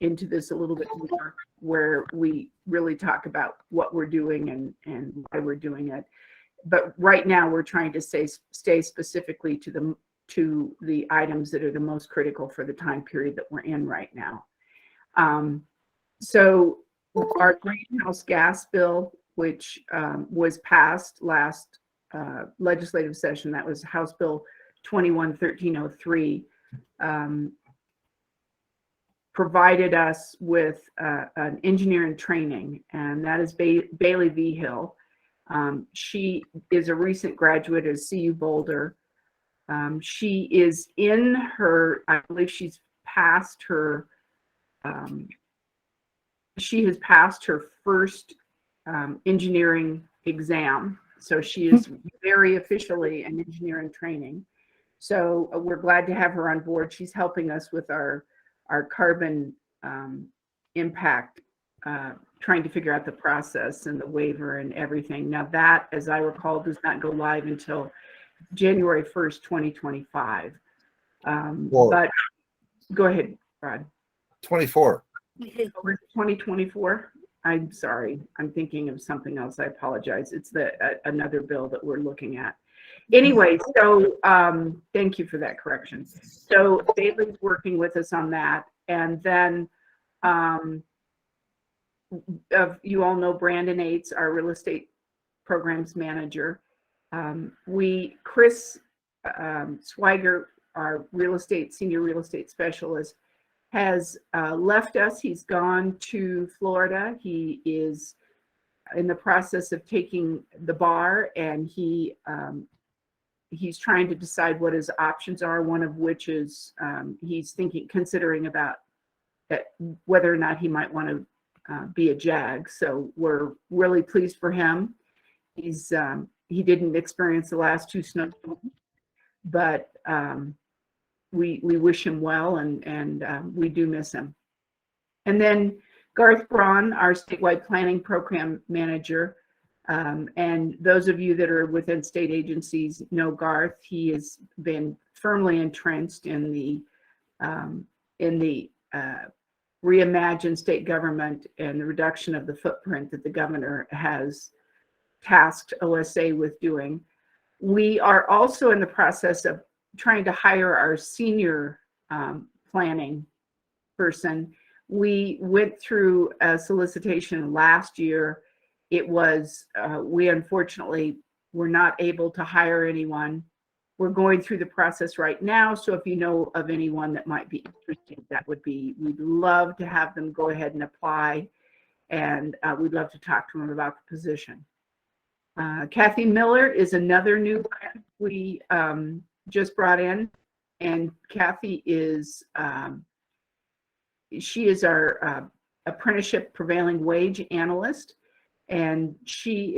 into this a little bit more, where we really talk about what we're doing and why we're doing it. But right now we're trying to stay specifically to the items that are the most critical for the time period that we're in right now. So our greenhouse gas bill, which was passed last legislative session, that was House Bill 21-1303, provided us with an engineering training, and that is Bailey V. Hill. She is a recent graduate of CU Boulder. She is in her, I believe she's passed her, she has passed her first engineering exam. So she is very officially an engineering training. So we're glad to have her on board. She's helping us with our carbon impact, trying to figure out the process and the waiver and everything. Now that, as I recall, does not go live until January 1st, 2025. But go ahead, Rod. 24. 2024. I'm sorry, I'm thinking of something else. I apologize. It's another bill that we're looking at. Anyway, so thank you for that correction. So Bailey's working with us on that. And then you all know Brandon Aites, our real estate programs manager. Chris Swiger, our senior real estate specialist, has left us. He's gone to Florida. He is in the process of taking the bar, and he's trying to decide what his options are, one of which is he's considering about whether or not he might want to be a JAG. So we're really pleased for him. He didn't experience the last two snowstorms, but we wish him well, and we do miss him. And then Garth Braun, our statewide planning program manager, and those of you that are within state agencies know Garth. He has been firmly entrenched in the reimagined state government and the reduction of the footprint that the governor has tasked OSA with doing. We are also in the process of trying to hire our senior planning person. We went through a solicitation last year. It was, we unfortunately were not able to hire anyone. We're going through the process right now. So if you know of anyone that might be interested, we'd love to have them go ahead and apply. And we'd love to talk to them about the position. Kathy Miller is another new grant we just brought in, and Kathy is she is our apprenticeship prevailing wage analyst, and she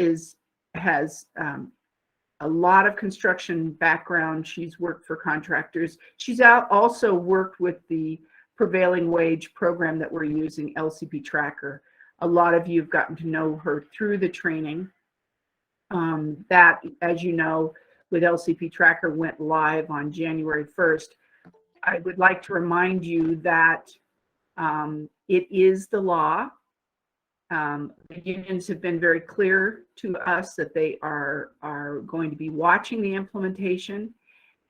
has a lot of construction background. She's worked for contractors. She's also worked with the prevailing wage program that we're using, LCP Tracker. A lot of you have gotten to know her through the training. That, as you know, with LCP Tracker went live on January 1st. I would like to remind you that it is the law. The unions have been very clear to us that they are going to be watching the implementation,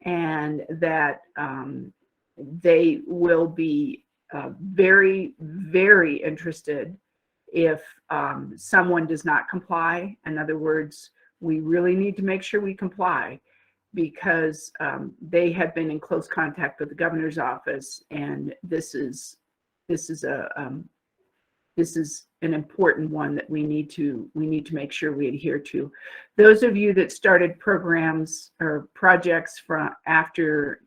and that they will be very, very interested if someone does not comply. In other words, we really need to make sure we comply, because they have been in close contact with the governor's office, and this is an important one that we need to make sure we adhere to. Those of you that started programs or projects from after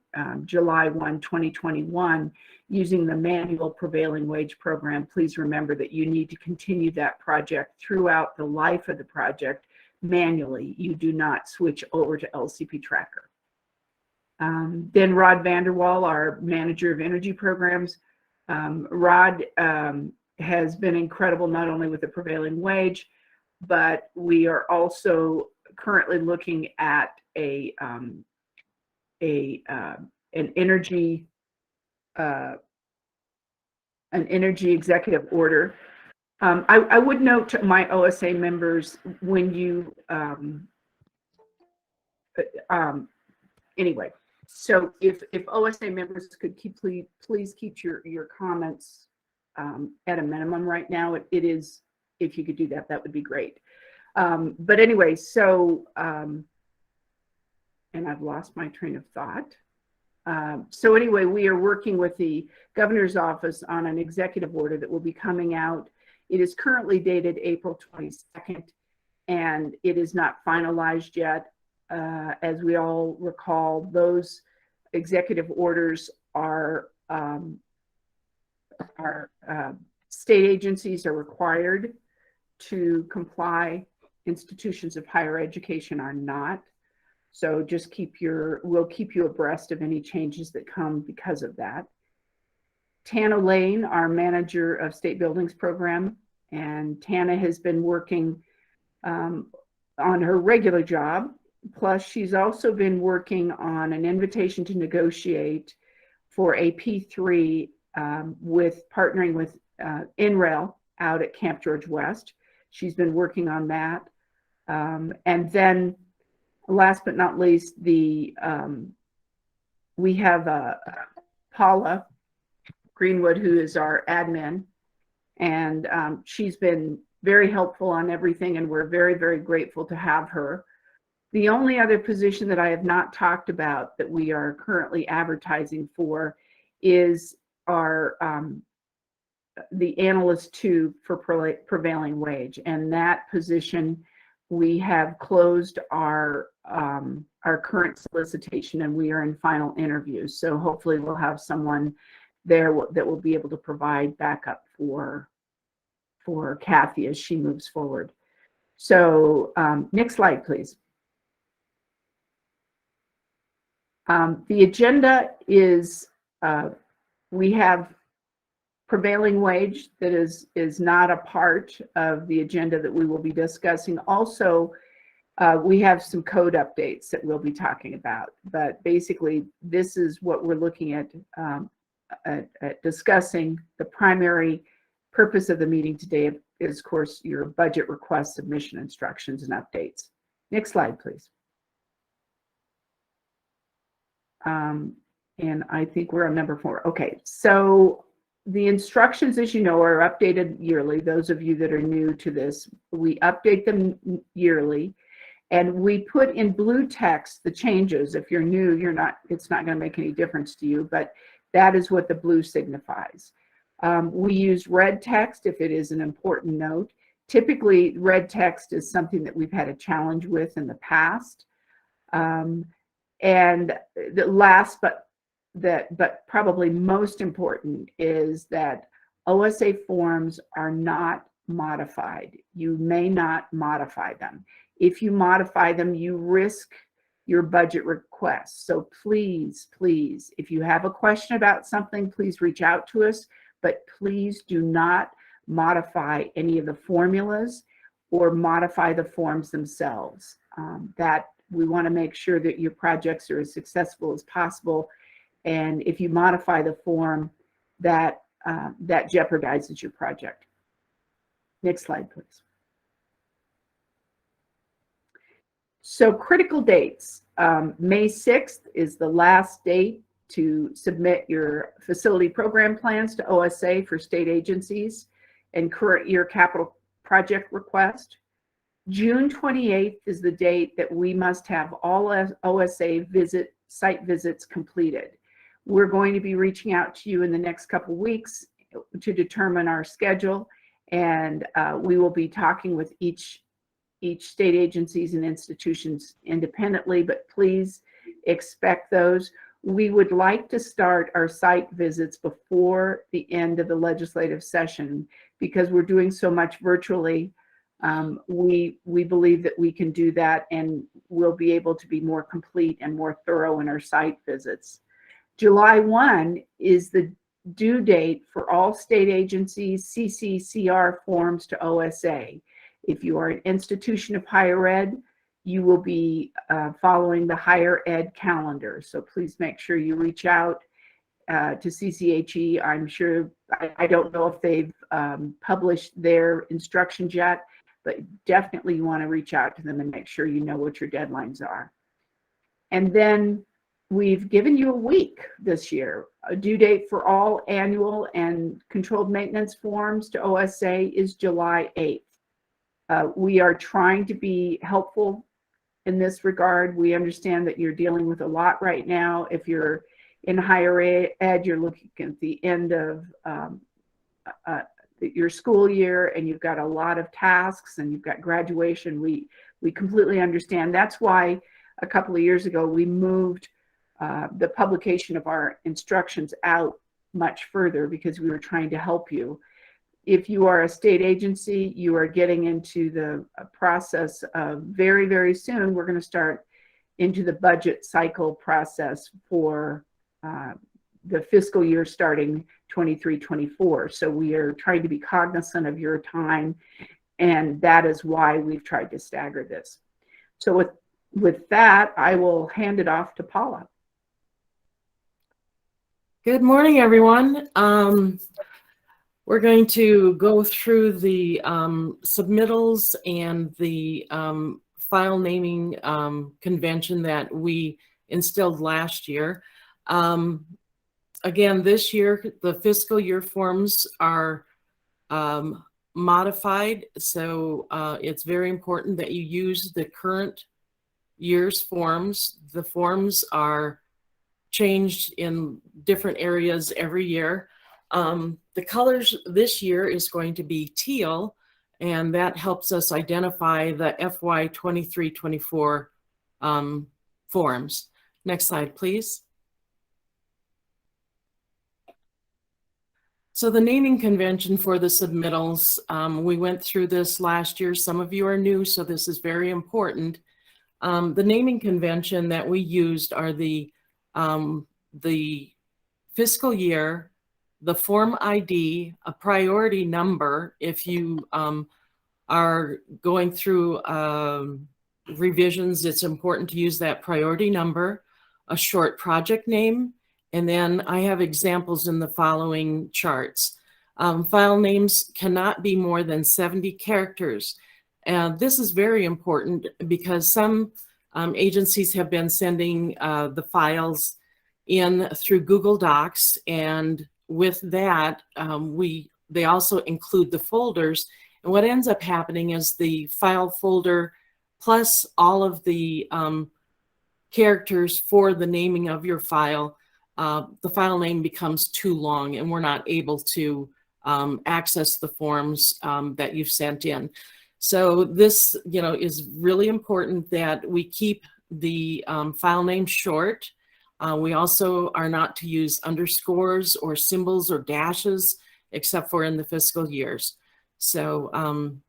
July 1, 2021, using the manual prevailing wage program, please remember that you need to continue that project throughout the life of the project manually. You do not switch over to LCP Tracker. Then Rod Vanderwall, our manager of energy programs. Rod has been incredible, not only with the prevailing wage, but we are also currently looking at an energy an energy executive order. I would note to my OSA members, when you, anyway, so if OSA members could please keep your comments at a minimum right now. It is, if you could do that, that would be great. But anyway, so, and I've lost my train of thought. So anyway, we are working with the governor's office on an executive order that will be coming out. It is currently dated April 22nd, and it is not finalized yet. As we all recall, those executive orders are state agencies are required to comply. Institutions of higher education are not. So just we'll keep you abreast of any changes that come because of that. Tana Lane, our manager of state buildings program, and Tana has been working on her regular job. Plus, she's also been working on an invitation to negotiate for a P3 with partnering with NREL out at Camp George West. She's been working on that. And then last but not least, we have Paula Greenwood, who is our admin, and she's been very helpful on everything, and we're very, very grateful to have her. The only other position that I have not talked about that we are currently advertising for is our the analyst 2 for prevailing wage, and that position we have closed our current solicitation, and we are in final interviews. So hopefully we'll have someone there that will be able to provide backup for Kathy as she moves forward. So next slide, please. The agenda is we have prevailing wage that is not a part of the agenda that we will be discussing. Also, we have some code updates that we'll be talking about, but basically this is what we're looking at discussing. The primary purpose of the meeting today is, of course, your budget request, submission instructions, and updates. Next slide, please. And I think we're on number 4. Okay, so the instructions, as you know, are updated yearly. Those of you that are new to this, we update them yearly, and we put in blue text the changes. If you're new, it's not going to make any difference to you, but that is what the blue signifies. We use red text if it is an important note. Typically, red text is something that we've had a challenge with in the past. And the last, but probably most important, is that OSA forms are not modified. You may not modify them. If you modify them, you risk your budget request. So please, please, if you have a question about something, please reach out to us, but please do not modify any of the formulas or modify the forms themselves. That we want to make sure that your projects are as successful as possible. And if you modify the form, that jeopardizes your project. Next slide, please. So critical dates. May 6th is the last date to submit your facility program plans to OSA for state agencies and current year capital project request. June 28th is the date that we must have all OSA site visits completed. We're going to be reaching out to you in the next couple weeks to determine our schedule, and we will be talking with each state agencies and institutions independently, but please expect those. We would like to start our site visits before the end of the legislative session because we're doing so much virtually. We believe that we can do that, and we'll be able to be more complete and more thorough in our site visits. July 1 is the due date for all state agencies CCCR forms to OSA. If you are an institution of higher ed, you will be following the higher ed calendar. So please make sure you reach out to CCHE. I'm sure, I don't know if they've published their instructions yet, but definitely you want to reach out to them and make sure you know what your deadlines are. And then we've given you a week this year. A due date for all annual and controlled maintenance forms to OSA is July 8th. We are trying to be helpful in this regard. We understand that you're dealing with a lot right now. If you're in higher ed, you're looking at the end of your school year, and you've got a lot of tasks, and you've got graduation. We completely understand. That's why a couple of years ago we moved the publication of our instructions out much further, because we were trying to help you. If you are a state agency, you are getting into the process of very, very soon, we're going to start into the budget cycle process for the fiscal year starting 23-24. So we are trying to be cognizant of your time, and that is why we've tried to stagger this. So with that, I will hand it off to Paula. Good morning, everyone. We're going to go through the submittals and the file naming convention that we instilled last year. Again, this year, the fiscal year forms are modified, so it's very important that you use the current year's forms. The forms are changed in different areas every year. The colors this year is going to be teal, and that helps us identify the FY23-24 forms. Next slide, please. So the naming convention for the submittals, we went through this last year. Some of you are new, so this is very important. The naming convention that we used are the fiscal year, the form ID, a priority number. If you are going through revisions, it's important to use that priority number, a short project name, and then I have examples in the following charts. File names cannot be more than 70 characters. And this is very important because some agencies have been sending the files in through Google Docs, and with that, they also include the folders. And what ends up happening is the file folder plus all of the characters for the naming of your file, the file name becomes too long, and we're not able to access the forms that you've sent in. So this, is really important that we keep the file name short. We also are not to use underscores or symbols or dashes, except for in the fiscal years. So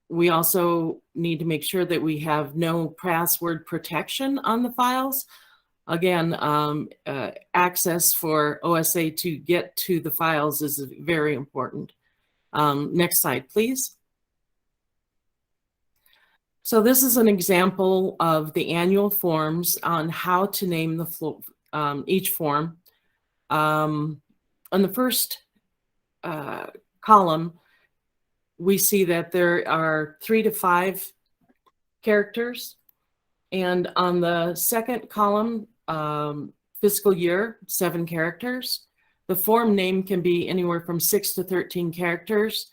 we also need to make sure that we have no password protection on the files. Again, access for OSA to get to the files is very important. Next slide, please. So this is an example of the annual forms on how to name the each form. On the first column, we see that there are 3 to 5 characters. And on the second column, fiscal year, 7 characters. The form name can be anywhere from 6 to 13 characters.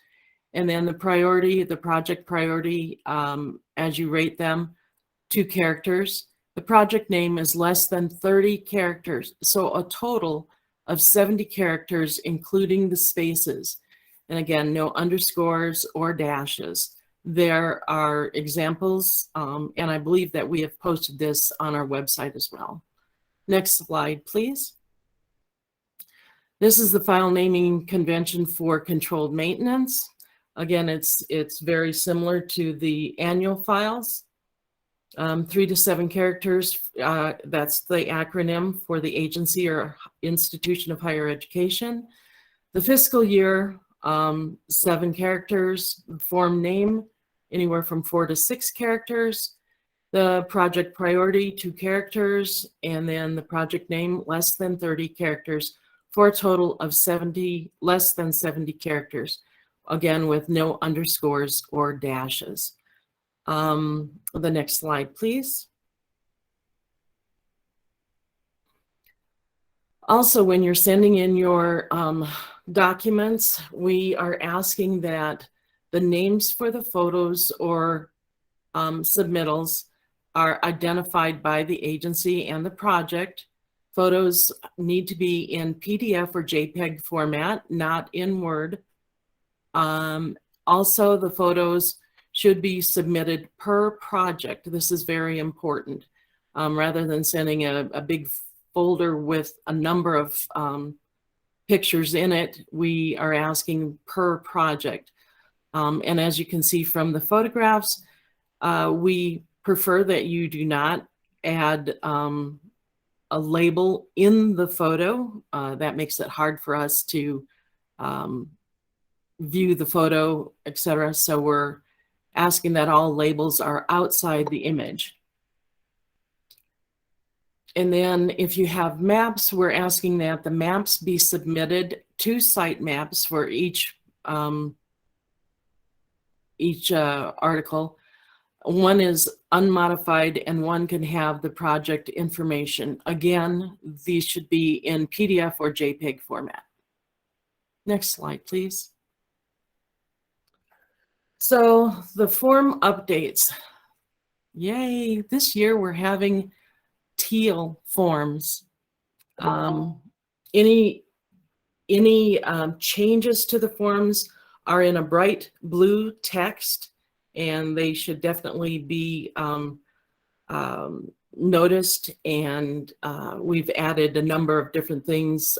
And then the priority, the project priority, as you rate them, 2 characters. The project name is less than 30 characters. So a total of 70 characters, including the spaces. And again, no underscores or dashes. There are examples, and I believe that we have posted this on our website as well. Next slide, please. This is the file naming convention for controlled maintenance. Again, it's very similar to the annual files. 3 to 7 characters, that's the acronym for the agency or institution of higher education. The fiscal year, 7 characters. Form name, anywhere from 4 to 6 characters. The project priority, 2 characters. And then the project name, less than 30 characters for a total of less than 70 characters, again, with no underscores or dashes. The next slide, please. Also, when you're sending in your documents, we are asking that the names for the photos or submittals are identified by the agency and the project. Photos need to be in PDF or JPEG format, not in Word. Also, the photos should be submitted per project. This is very important. Rather than sending a big folder with a number of pictures in it, we are asking per project. And as you can see from the photographs, we prefer that you do not add a label in the photo. That makes it hard for us to view the photo, etc. So we're asking that all labels are outside the image. And then if you have maps, we're asking that the maps be submitted to site maps for each article. One is unmodified and one can have the project information. Again, these should be in PDF or JPEG format. Next slide, please. So the form updates. Yay, this year we're having teal forms. Any changes to the forms are in a bright blue text, and they should definitely be noticed. And we've added a number of different things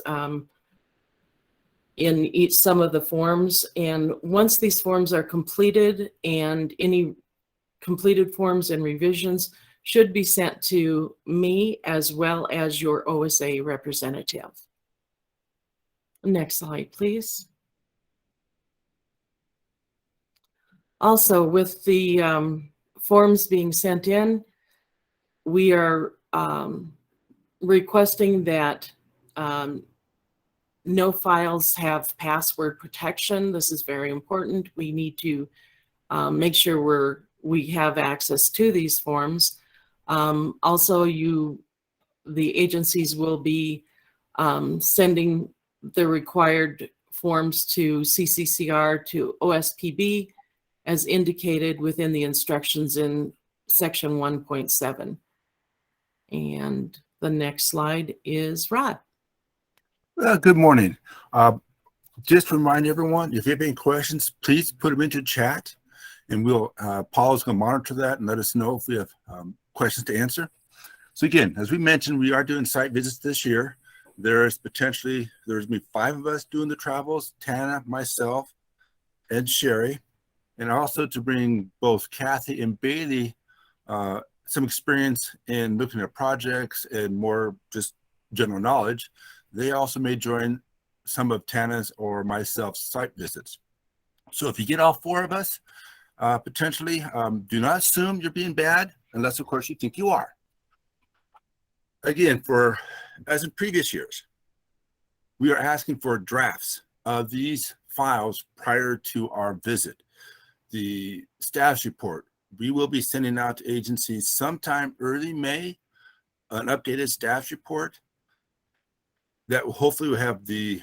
in some of the forms. And once these forms are completed, and any completed forms and revisions should be sent to me as well as your OSA representative. Next slide, please. Also, with the forms being sent in, we are requesting that no files have password protection. This is very important. We need to make sure we have access to these forms. Also, the agencies will be sending the required forms to CCCR to OSPB as indicated within the instructions in section 1.7. And the next slide is Rod. Good morning. Just to remind everyone, if you have any questions, please put them into chat, and Paul's going to monitor that and let us know if we have questions to answer. So again, as we mentioned, we are doing site visits this year. There's going to be 5 of us doing the travels: Tana, myself, and Sherry, and also to bring both Kathy and Bailey some experience in looking at projects and more just general knowledge. They also may join some of Tana's or myself's site visits. So if you get all 4 of us, potentially, do not assume you're being bad, unless of course you think you are. Again, as in previous years, we are asking for drafts of these files prior to our visit. The staff's report, we will be sending out to agencies sometime early May, an updated staff's report that hopefully will have the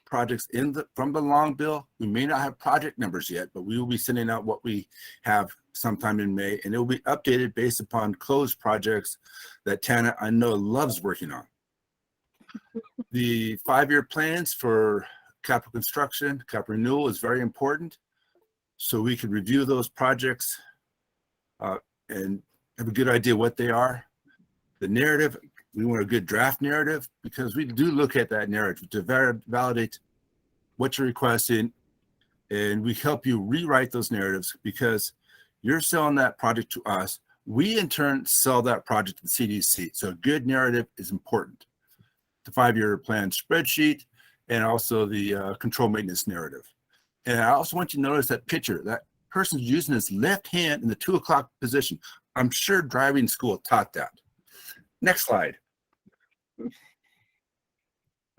projects from the long bill. We may not have project numbers yet, but we will be sending out what we have sometime in May, and it will be updated based upon closed projects that Tana, I know, loves working on. The 5-year plans for capital construction, capital renewal is very important, so we can review those projects and have a good idea what they are. The narrative, we want a good draft narrative, because we do look at that narrative to validate what you're requesting, and we help you rewrite those narratives, because you're selling that project to us. We in turn sell that project to the CDC. So a good narrative is important. The 5-year plan spreadsheet, and also the control maintenance narrative. And I also want you to notice that picture. That person's using his left hand in the 2 o'clock position. I'm sure driving school taught that. Next slide.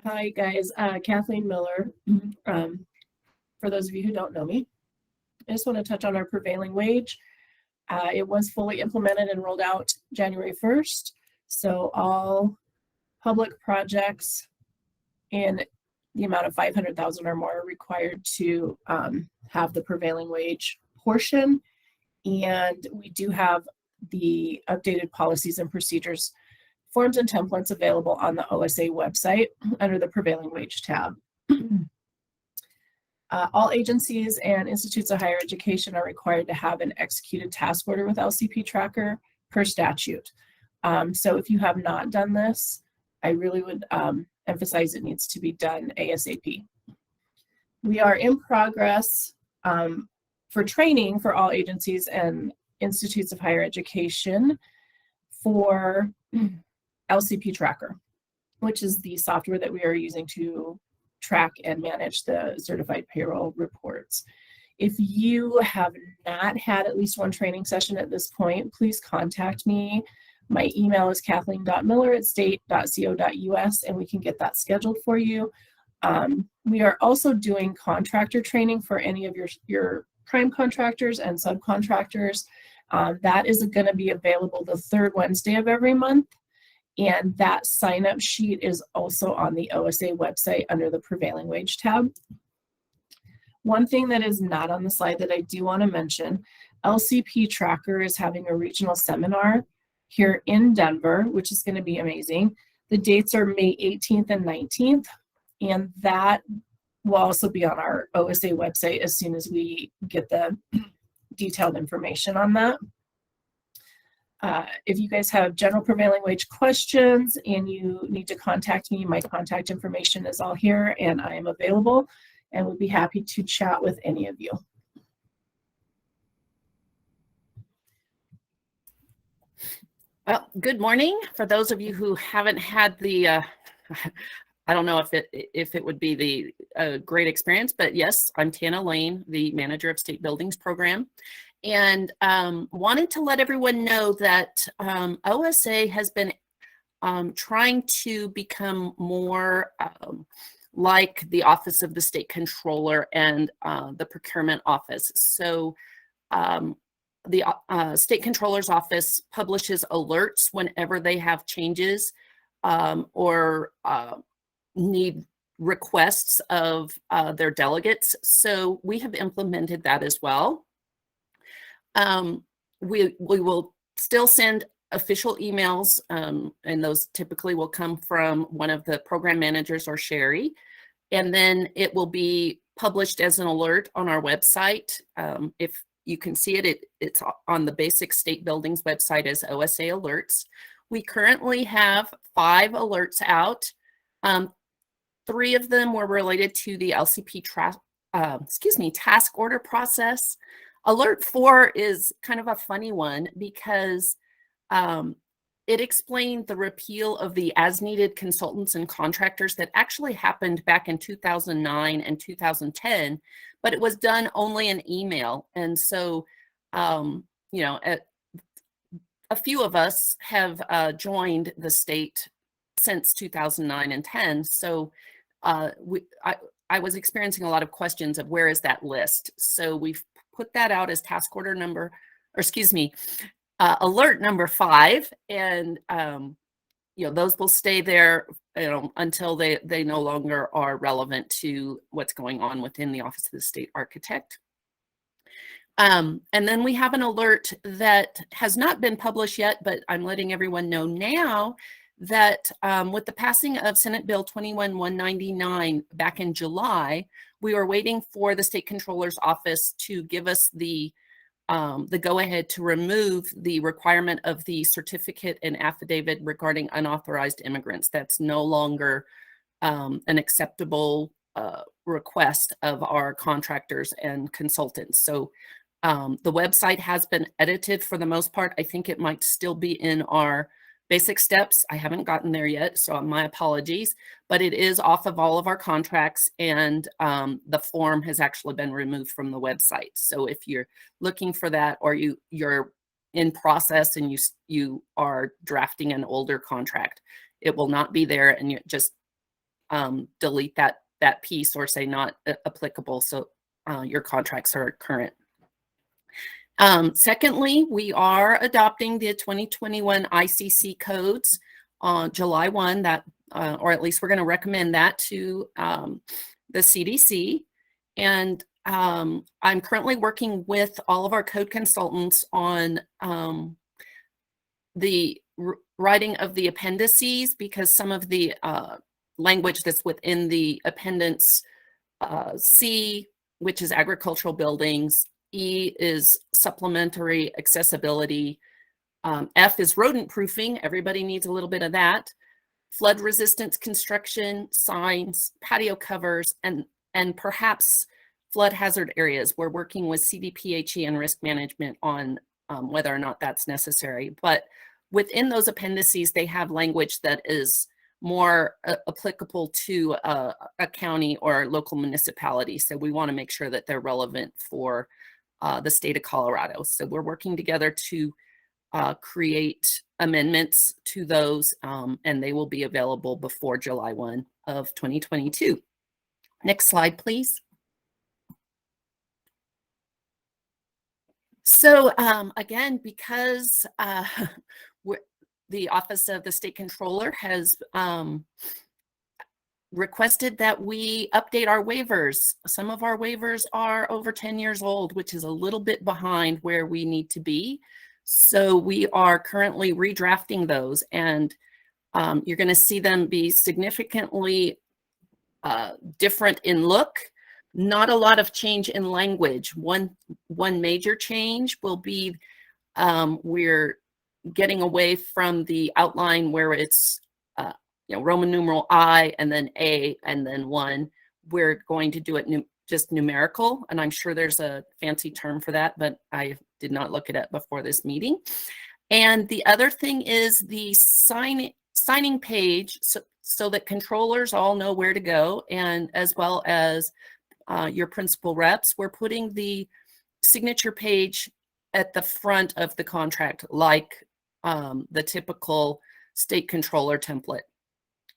Hi, guys. Kathleen Miller. For those of you who don't know me, I just want to touch on our prevailing wage. It was fully implemented and rolled out January 1st. So all public projects in the amount of 500,000 or more are required to have the prevailing wage portion. And we do have the updated policies and procedures, forms and templates available on the OSA website under the prevailing wage tab. All agencies and institutes of higher education are required to have an executed task order with LCP Tracker per statute. So if you have not done this, I really would emphasize it needs to be done ASAP. We are in progress for training for all agencies and institutes of higher education for LCP Tracker, which is the software that we are using to track and manage the certified payroll reports. If you have not had at least one training session at this point, please contact me. My email is kathleen.miller@state.co.us, and we can get that scheduled for you. We are also doing contractor training for any of your prime contractors and subcontractors. That is going to be available the third Wednesday of every month. And that sign-up sheet is also on the OSA website under the prevailing wage tab. One thing that is not on the slide that I do want to mention, LCP Tracker is having a regional seminar here in Denver, which is going to be amazing. The dates are May 18th and 19th, and that will also be on our OSA website as soon as we get the detailed information on that. If you guys have general prevailing wage questions and you need to contact me, my contact information is all here and I am available and would be happy to chat with any of you. Well, good morning. For those of you who haven't had the, I don't know if it would be the great experience, but yes, I'm Tana Lane, the manager of State Buildings Program. And wanted to let everyone know that OSA has been trying to become more like the Office of the State Controller and the Procurement Office. So the State Controller's Office publishes alerts whenever they have changes or need requests of their delegates. So we have implemented that as well. We will still send official emails, and those typically will come from one of the program managers or Sherry, and then it will be published as an alert on our website. If you can see it, it's on the basic state buildings website as OSA alerts. We currently have 5 alerts out. 3 of them were related to the LCP task order process. Alert 4 is kind of a funny one because it explained the repeal of the as-needed consultants and contractors that actually happened back in 2009 and 2010, but it was done only in email. And so, you know, a few of us have joined the state since 2009 and 10. So I was experiencing a lot of questions of where is that list. So we've put that out as task order number, or excuse me, alert number 5, and you know, those will stay there, you know, until they no longer are relevant to what's going on within the Office of the State Architect. And then we have an alert that has not been published yet, but I'm letting everyone know now that with the passing of Senate Bill 21-199 back in July, we were waiting for the State Controller's Office to give us the go-ahead to remove the requirement of the certificate and affidavit regarding unauthorized immigrants. That's no longer an acceptable request of our contractors and consultants. So the website has been edited for the most part. I think it might still be in our basic steps. I haven't gotten there yet, so my apologies, but it is off of all of our contracts, and the form has actually been removed from the website. So if you're looking for that, or you're in process and you are drafting an older contract, it will not be there, and you just delete that piece or say not applicable, so your contracts are current. Secondly, we are adopting the 2021 ICC codes on July 1, or at least we're going to recommend that to the CDC. And I'm currently working with all of our code consultants on the writing of the appendices, because some of the language that's within the appendix C, which is agricultural buildings, E is supplementary accessibility, F is rodent proofing. Everybody needs a little bit of that. Flood resistance construction, signs, patio covers, and perhaps flood hazard areas. We're working with CDPHE and risk management on whether or not that's necessary. But within those appendices, they have language that is more applicable to a county or local municipality. So we want to make sure that they're relevant for the state of Colorado. So we're working together to create amendments to those, and they will be available before July 1 of 2022. Next slide, please. So again, because the Office of the State Controller has requested that we update our waivers. Some of our waivers are over 10 years old, which is a little bit behind where we need to be. So we are currently redrafting those, and you're going to see them be significantly different in look. Not a lot of change in language. One major change will be we're getting away from the outline where it's Roman numeral I and then A and then 1. We're going to do it just numerical, and I'm sure there's a fancy term for that, but I did not look it up before this meeting. And the other thing is the signing page, so that controllers all know where to go, and as well as your principal reps. We're putting the signature page at the front of the contract, like the typical state controller template.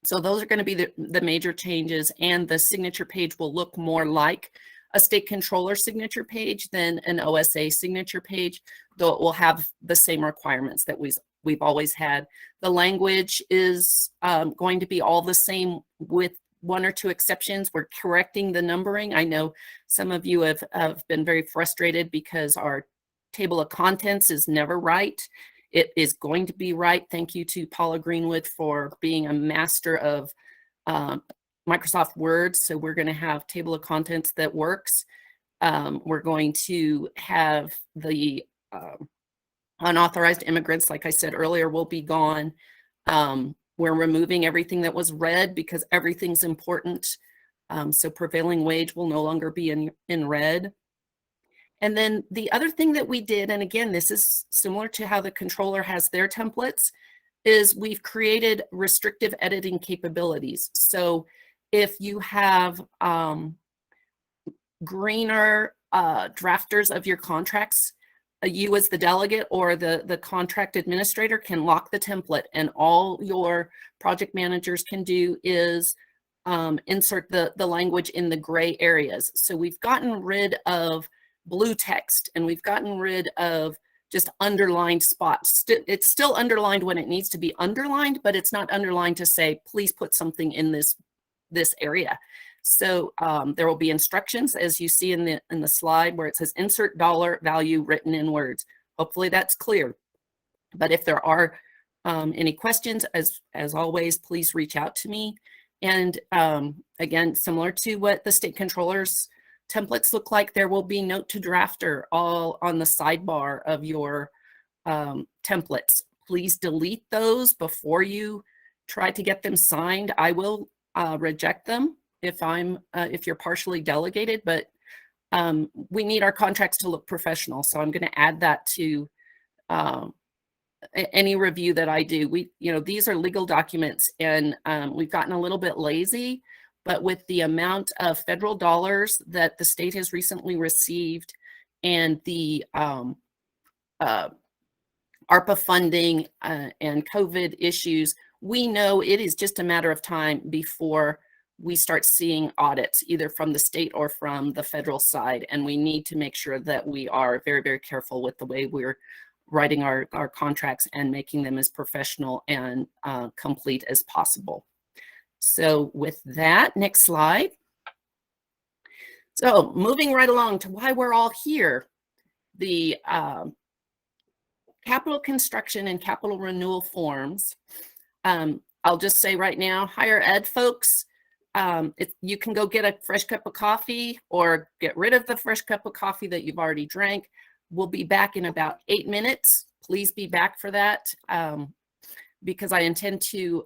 So those are going to be the major changes, and the signature page will look more like a state controller signature page than an OSA signature page, though it will have the same requirements that we've always had. The language is going to be all the same with one or two exceptions. We're correcting the numbering. I know some of you have been very frustrated because our table of contents is never right. It is going to be right. Thank you to Paula Greenwood for being a master of Microsoft Word. So we're going to have table of contents that works. We're going to have the unauthorized immigrants, like I said earlier, will be gone. We're removing everything that was red because everything's important. So prevailing wage will no longer be in red. And then the other thing that we did, and again, this is similar to how the controller has their templates, is we've created restrictive editing capabilities. So if you have greener drafters of your contracts, you as the delegate or the contract administrator can lock the template, and all your project managers can do is insert the language in the gray areas. So we've gotten rid of blue text, and we've gotten rid of just underlined spots. It's still underlined when it needs to be underlined, but it's not underlined to say, please put something in this area. So there will be instructions, as you see in the slide, where it says insert dollar value written in words. Hopefully that's clear. But if there are any questions, as always, please reach out to me. And again, similar to what the state controller's templates look like, there will be note to drafter all on the sidebar of your templates. Please delete those before you try to get them signed. I will reject them if you're partially delegated, but we need our contracts to look professional. So I'm going to add that to any review that I do. These are legal documents, and we've gotten a little bit lazy, but with the amount of federal dollars that the state has recently received and the ARPA funding and COVID issues, we know it is just a matter of time before we start seeing audits either from the state or from the federal side. And we need to make sure that we are very, very careful with the way we're writing our contracts and making them as professional and complete as possible. So with that, next slide. So moving right along to why we're all here, the capital construction and capital renewal forms. I'll just say right now, higher ed folks, you can go get a fresh cup of coffee or get rid of the fresh cup of coffee that you've already drank. We'll be back in about 8 minutes. Please be back for that because I intend to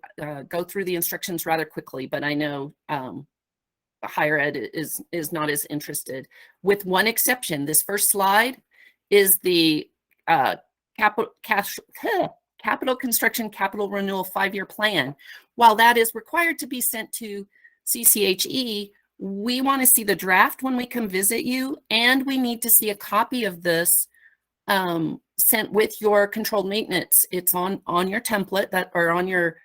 go through the instructions rather quickly, but I know higher ed is not as interested. With one exception, this first slide is the capital construction capital renewal 5-year plan. While that is required to be sent to CCHE, we want to see the draft when we come visit you, and we need to see a copy of this sent with your controlled maintenance. It's on your template that, or on your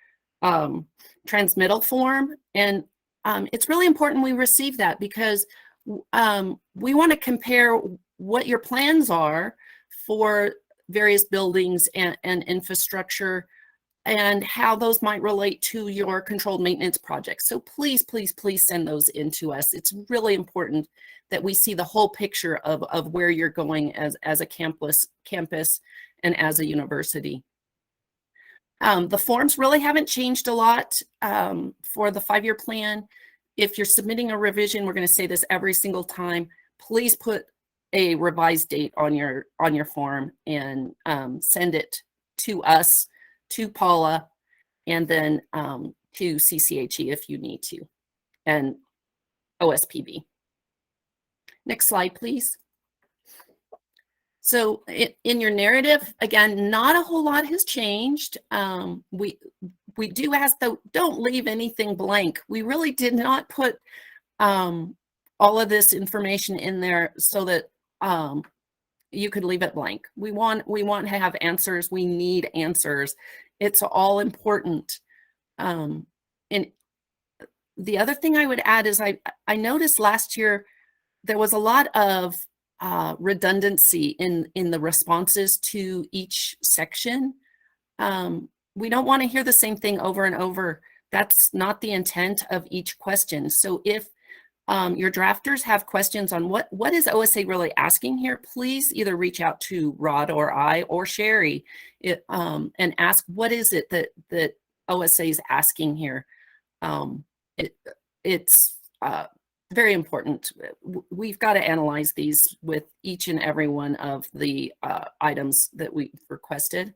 transmittal form, and it's really important we receive that because we want to compare what your plans are for various buildings and infrastructure and how those might relate to your controlled maintenance projects. So please, please, please send those in to us. It's really important that we see the whole picture of where you're going as a campus and as a university. The forms really haven't changed a lot for the 5-year plan. If you're submitting a revision, we're going to say this every single time, please put a revised date on your form and send it to us, to Paula, and then to CCHE if you need to, and OSPB. Next slide, please. So in your narrative, again, not a whole lot has changed. We do ask, though, don't leave anything blank. We really did not put all of this information in there so that you could leave it blank. We want to have answers. We need answers. It's all important. And the other thing I would add is I noticed last year there was a lot of redundancy in the responses to each section. We don't want to hear the same thing over and over. That's not the intent of each question. So if your drafters have questions on what is OSA really asking here, please either reach out to Rod or I or Sherry and ask what is it that OSA is asking here. It's very important. We've got to analyze these with each and every one of the items that we requested.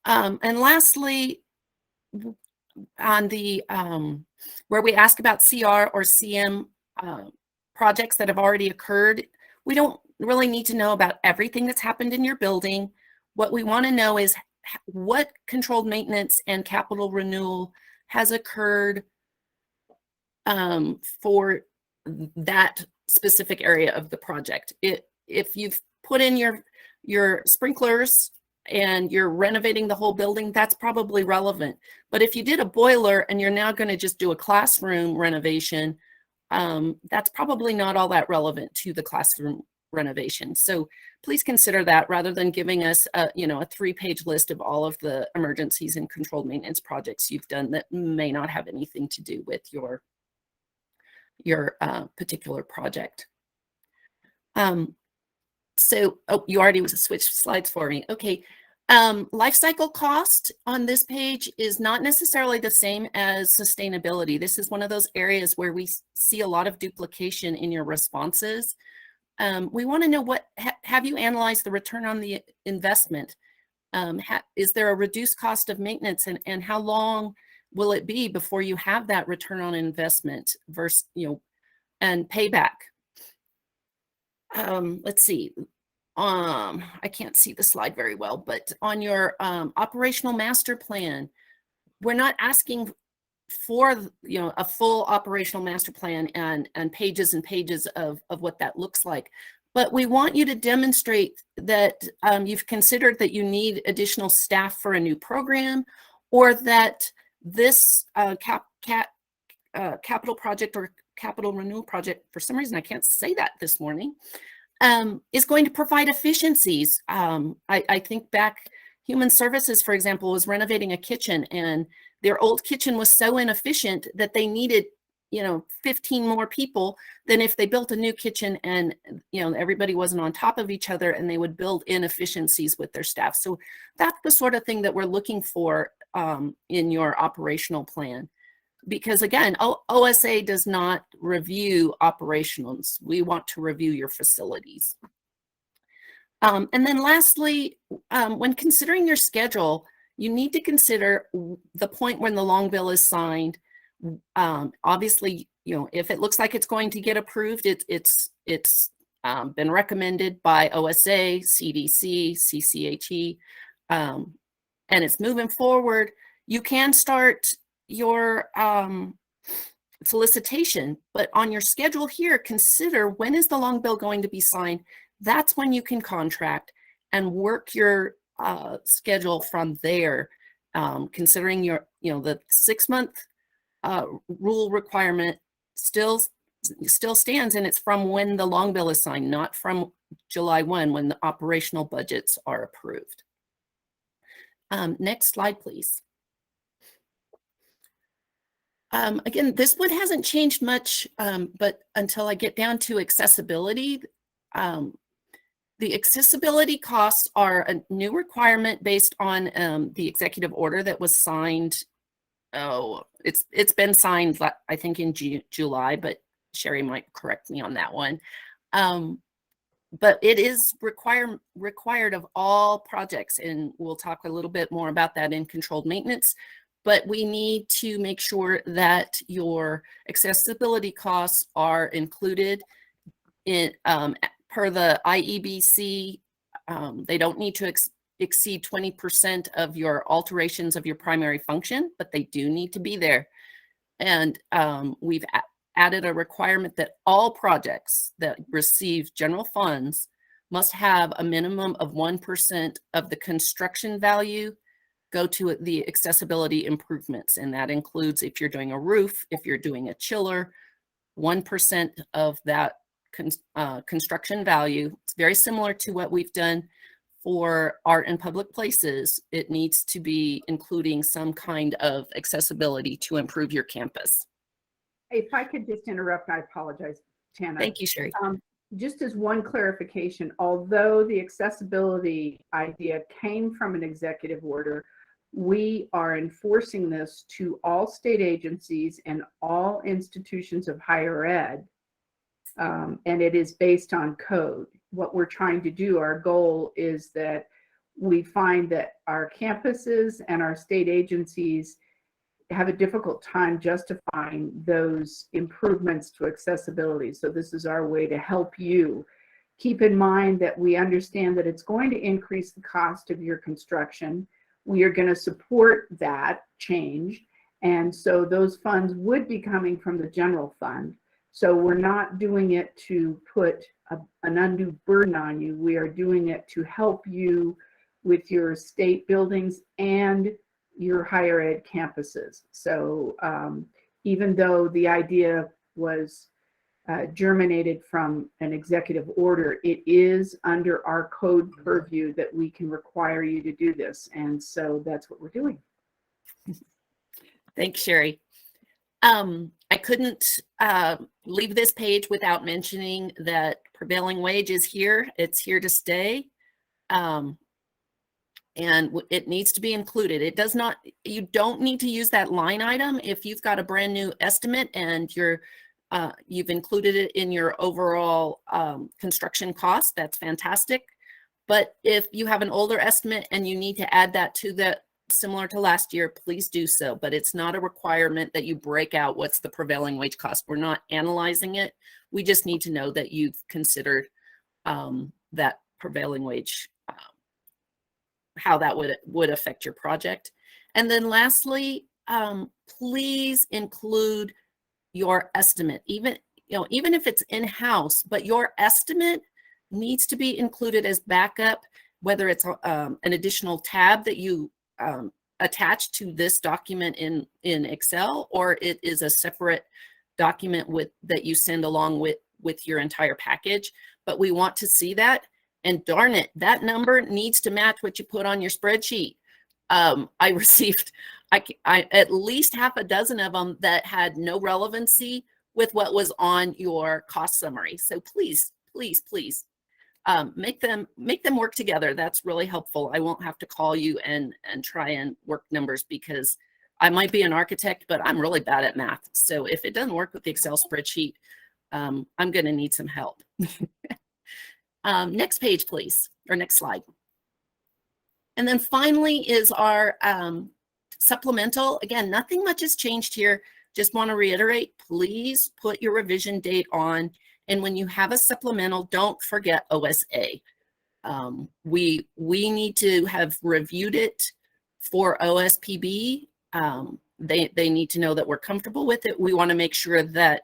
And lastly, on the where we ask about CR or CM projects that have already occurred, we don't really need to know about everything that's happened in your building. What we want to know is what controlled maintenance and capital renewal has occurred for that specific area of the project. If you've put in your sprinklers and you're renovating the whole building, that's probably relevant. But if you did a boiler and you're now going to just do a classroom renovation, that's probably not all that relevant to the classroom renovation. So please consider that rather than giving us a 3-page list of all of the emergencies and controlled maintenance projects you've done that may not have anything to do with your particular project. So, you already switched slides for me. Okay. Life cycle cost on this page is not necessarily the same as sustainability. This is one of those areas where we see a lot of duplication in your responses. We want to know have you analyzed the return on the investment? Is there a reduced cost of maintenance, and how long will it be before you have that return on investment versus, and payback? Let's see. I can't see the slide very well, but on your operational master plan, we're not asking for a full operational master plan and pages and pages of what that looks like. But we want you to demonstrate that you've considered that you need additional staff for a new program, or that this capital project or capital renewal project, for some reason I can't say that this morning, is going to provide efficiencies. I think back, Human Services, for example, was renovating a kitchen, and their old kitchen was so inefficient that they needed, 15 more people than if they built a new kitchen and, everybody wasn't on top of each other, and they would build inefficiencies with their staff. So that's the sort of thing that we're looking for in your operational plan. Because again, OSA does not review operations. We want to review your facilities. And then lastly, when considering your schedule, you need to consider the point when the long bill is signed. Obviously, if it looks like it's going to get approved, it's been recommended by OSA, CDC, CCHE, and it's moving forward. You can start your solicitation, but on your schedule here, consider when is the long bill going to be signed. That's when you can contract and work your schedule from there, considering your, the 6-month rule requirement still stands, and it's from when the long bill is signed, not from July 1 when the operational budgets are approved. Next slide, please. Again, this one hasn't changed much, but until I get down to accessibility, the accessibility costs are a new requirement based on the executive order that was signed. Oh, it's been signed, I think, in July, but Sherry might correct me on that one. But it is required of all projects, and we'll talk a little bit more about that in controlled maintenance. But we need to make sure that your accessibility costs are included in per the IEBC. They don't need to exceed 20% of your alterations of your primary function, but they do need to be there. And we've added a requirement that all projects that receive general funds must have a minimum of 1% of the construction value go to the accessibility improvements. And that includes if you're doing a roof, if you're doing a chiller, 1% of that construction value. It's very similar to what we've done for art and public places. It needs to be including some kind of accessibility to improve your campus. If I could just interrupt, I apologize, Tana. Thank you, Sherry. Just as one clarification, although the accessibility idea came from an executive order, we are enforcing this to all state agencies and all institutions of higher ed, and it is based on code. What we're trying to do, our goal is that we find that our campuses and our state agencies have a difficult time justifying those improvements to accessibility. So this is our way to help you. Keep in mind that we understand that it's going to increase the cost of your construction. We are going to support that change. And so those funds would be coming from the general fund. So we're not doing it to put an undue burden on you. We are doing it to help you with your state buildings and your higher ed campuses. So even though the idea was germinated from an executive order, it is under our code purview that we can require you to do this. And so that's what we're doing. Thanks, Sherry. I couldn't leave this page without mentioning that prevailing wage is here. It's here to stay. And it needs to be included. It does not, you don't need to use that line item if you've got a brand new estimate and you've included it in your overall construction cost. That's fantastic. But if you have an older estimate and you need to add that to the, similar to last year, please do so. But it's not a requirement that you break out what's the prevailing wage cost. We're not analyzing it. We just need to know that you've considered that prevailing wage, how that would affect your project. And then lastly, please include your estimate, even if it's in-house, but your estimate needs to be included as backup, whether it's an additional tab that you attached to this document in Excel, or it is a separate document that you send along with your entire package. But we want to see that, and darn it, that number needs to match what you put on your spreadsheet. I received at least half a dozen of them that had no relevancy with what was on your cost summary. So please, please, please make them work together. That's really helpful. I won't have to call you and try and work numbers, because I might be an architect, but I'm really bad at math. So if it doesn't work with the Excel spreadsheet, I'm going to need some help. Next page, please, or next slide. And then finally is our supplemental. Again, nothing much has changed here. Just want to reiterate, please put your revision date on. And when you have a supplemental, don't forget OSA. We need to have reviewed it for OSPB. They need to know that we're comfortable with it. We want to make sure that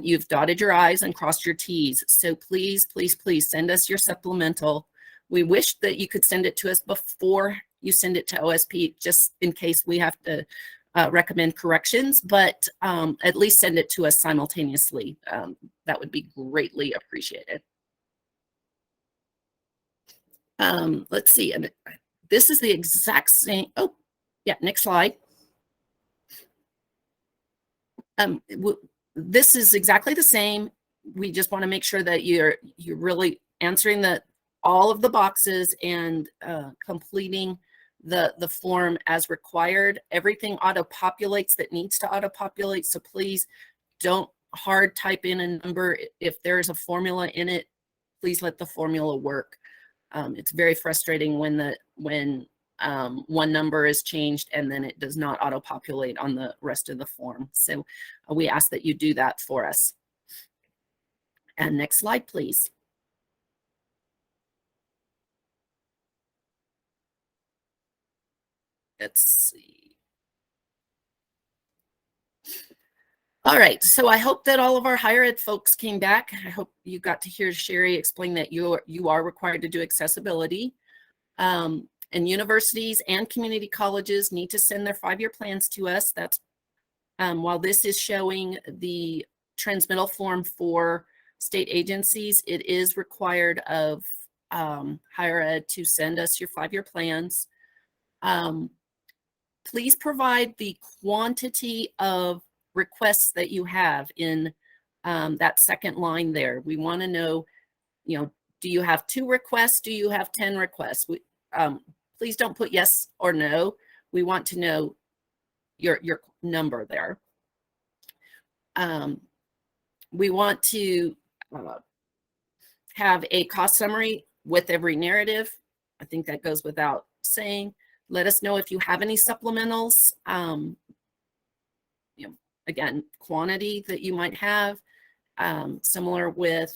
you've dotted your I's and crossed your T's. So please, please, please send us your supplemental. We wish that you could send it to us before you send it to OSP, just in case we have to recommend corrections, but at least send it to us simultaneously. That would be greatly appreciated. Let's see. This is the exact same. Oh, yeah, next slide. This is exactly the same. We just want to make sure that you're really answering all of the boxes and completing the form as required. Everything auto-populates that needs to auto-populate. So please don't hard type in a number. If there's a formula in it, please let the formula work. It's very frustrating when one number is changed and then it does not auto-populate on the rest of the form. So we ask that you do that for us. And next slide, please. Let's see. All right, so I hope that all of our higher ed folks came back. I hope you got to hear Sherry explain that you are required to do accessibility. And universities and community colleges need to send their 5-year plans to us. That's while this is showing the transmittal form for state agencies, it is required of higher ed to send us your 5-year plans. Please provide the quantity of requests that you have in that second line there. We want to know, do you have 2 requests? Do you have 10 requests? Please don't put yes or no. We want to know your number there. We want to have a cost summary with every narrative. I think that goes without saying. Let us know if you have any supplementals. Again, quantity that you might have, similar with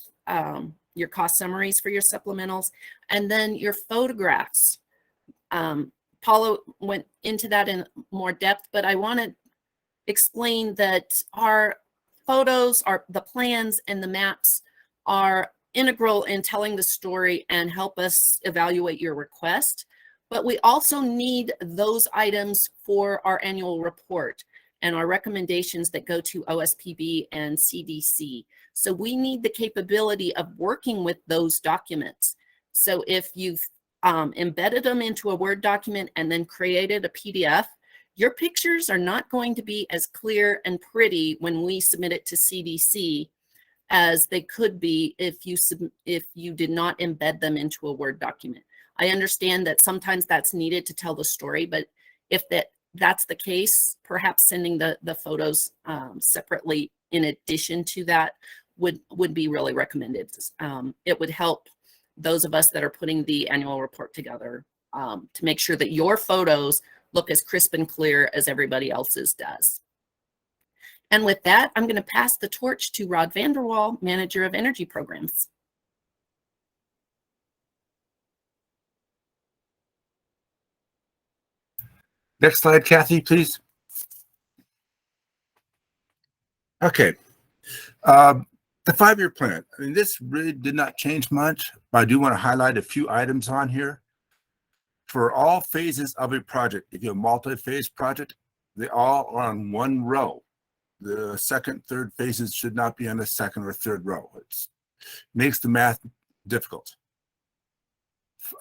your cost summaries for your supplementals, and then your photographs. Paula went into that in more depth, but I want to explain that our photos, the plans and the maps are integral in telling the story and help us evaluate your request. But we also need those items for our annual report and our recommendations that go to OSPB and CDC. So we need the capability of working with those documents. So if you've embedded them into a Word document and then created a PDF, your pictures are not going to be as clear and pretty when we submit it to CDC as they could be if you did not embed them into a Word document. I understand that sometimes that's needed to tell the story, but if that's the case, perhaps sending the photos separately in addition to that would be really recommended. It would help those of us that are putting the annual report together to make sure that your photos look as crisp and clear as everybody else's does. And with that, I'm going to pass the torch to Rod Vanderwall, Manager of Energy Programs. Next slide, Kathy, please. Okay. The 5-year plan. I mean, this really did not change much, but I do want to highlight a few items on here. For all phases of a project, if you have a multi-phase project, they all are on one row. The second, third phases should not be on the second or third row. It makes the math difficult.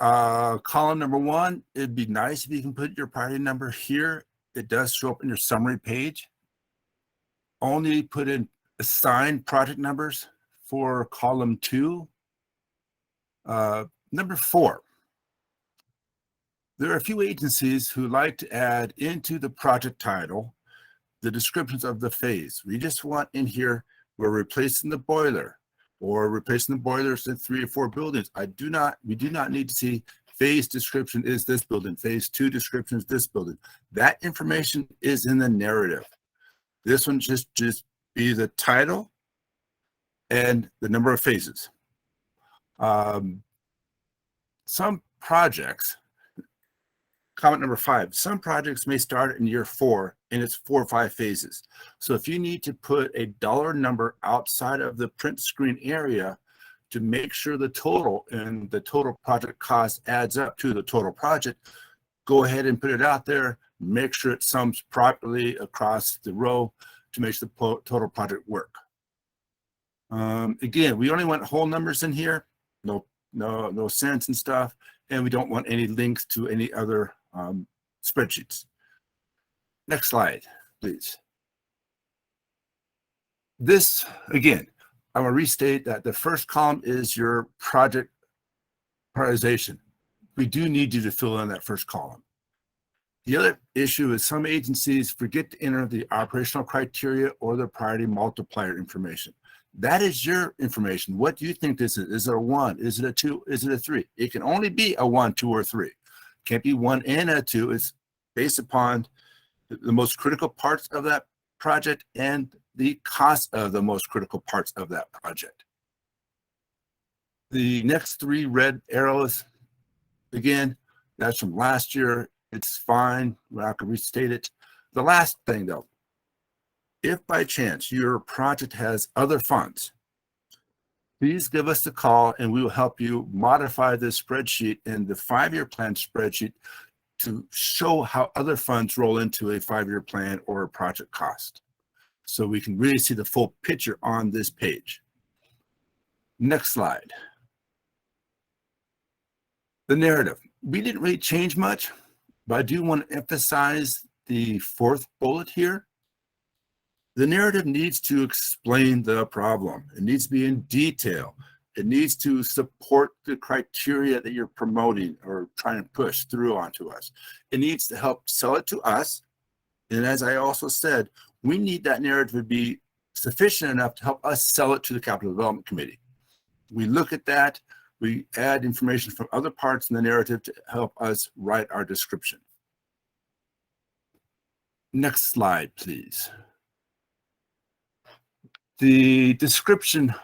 Column number 1, it'd be nice if you can put your priority number here. It does show up in your summary page. Only put in assigned project numbers for column 2. Number 4. There are a few agencies who like to add into the project title the descriptions of the phase. We just want in here, we're replacing the boiler or replacing the boilers in 3 or 4 buildings. We do not need to see phase description is this building, phase 2 description is this building. That information is in the narrative. This one just be the title and the number of phases. Some projects, comment number 5, some projects may start in year 4 and it's 4 or 5 phases. So if you need to put a dollar number outside of the print screen area to make sure the total and the total project cost adds up to the total project, go ahead and put it out there, make sure it sums properly across the row to make the total project work. Again, we only want whole numbers in here, no cents and stuff, and we don't want any links to any other spreadsheets. Next slide, please. This, again, I'm going to restate that the first column is your project prioritization. We do need you to fill in that first column. The other issue is some agencies forget to enter the operational criteria or the priority multiplier information. That is your information. What do you think this is? Is it a 1? Is it a 2? Is it a 3? It can only be a 1, 2, or 3. Can't be 1 and a 2. It's based upon the most critical parts of that project and the cost of the most critical parts of that project. The next 3 red arrows, again, that's from last year. It's fine. We're not going to restate it. The last thing, though, if by chance your project has other funds, please give us a call and we will help you modify this spreadsheet in the 5-year plan spreadsheet to show how other funds roll into a 5-year plan or a project cost. So we can really see the full picture on this page. Next slide. The narrative. We didn't really change much, but I do want to emphasize the 4th bullet here. The narrative needs to explain the problem. It needs to be in detail. It needs to support the criteria that you're promoting or trying to push through onto us. It needs to help sell it to us. And as I also said, we need that narrative to be sufficient enough to help us sell it to the Capital Development Committee. We look at that. We add information from other parts in the narrative to help us write our description. Next slide, please. The description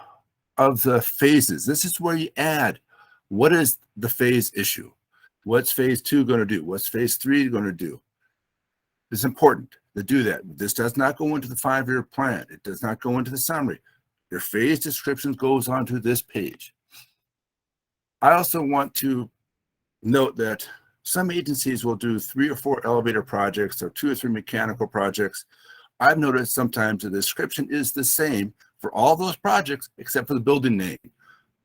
of the phases. This is where you add what is the phase issue? What's phase 2 going to do? What's phase 3 going to do? It's important to do that. This does not go into the 5-year plan. It does not go into the summary. Your phase description goes onto this page. I also want to note that some agencies will do 3 or 4 elevator projects or 2 or 3 mechanical projects. I've noticed sometimes the description is the same for all those projects except for the building name.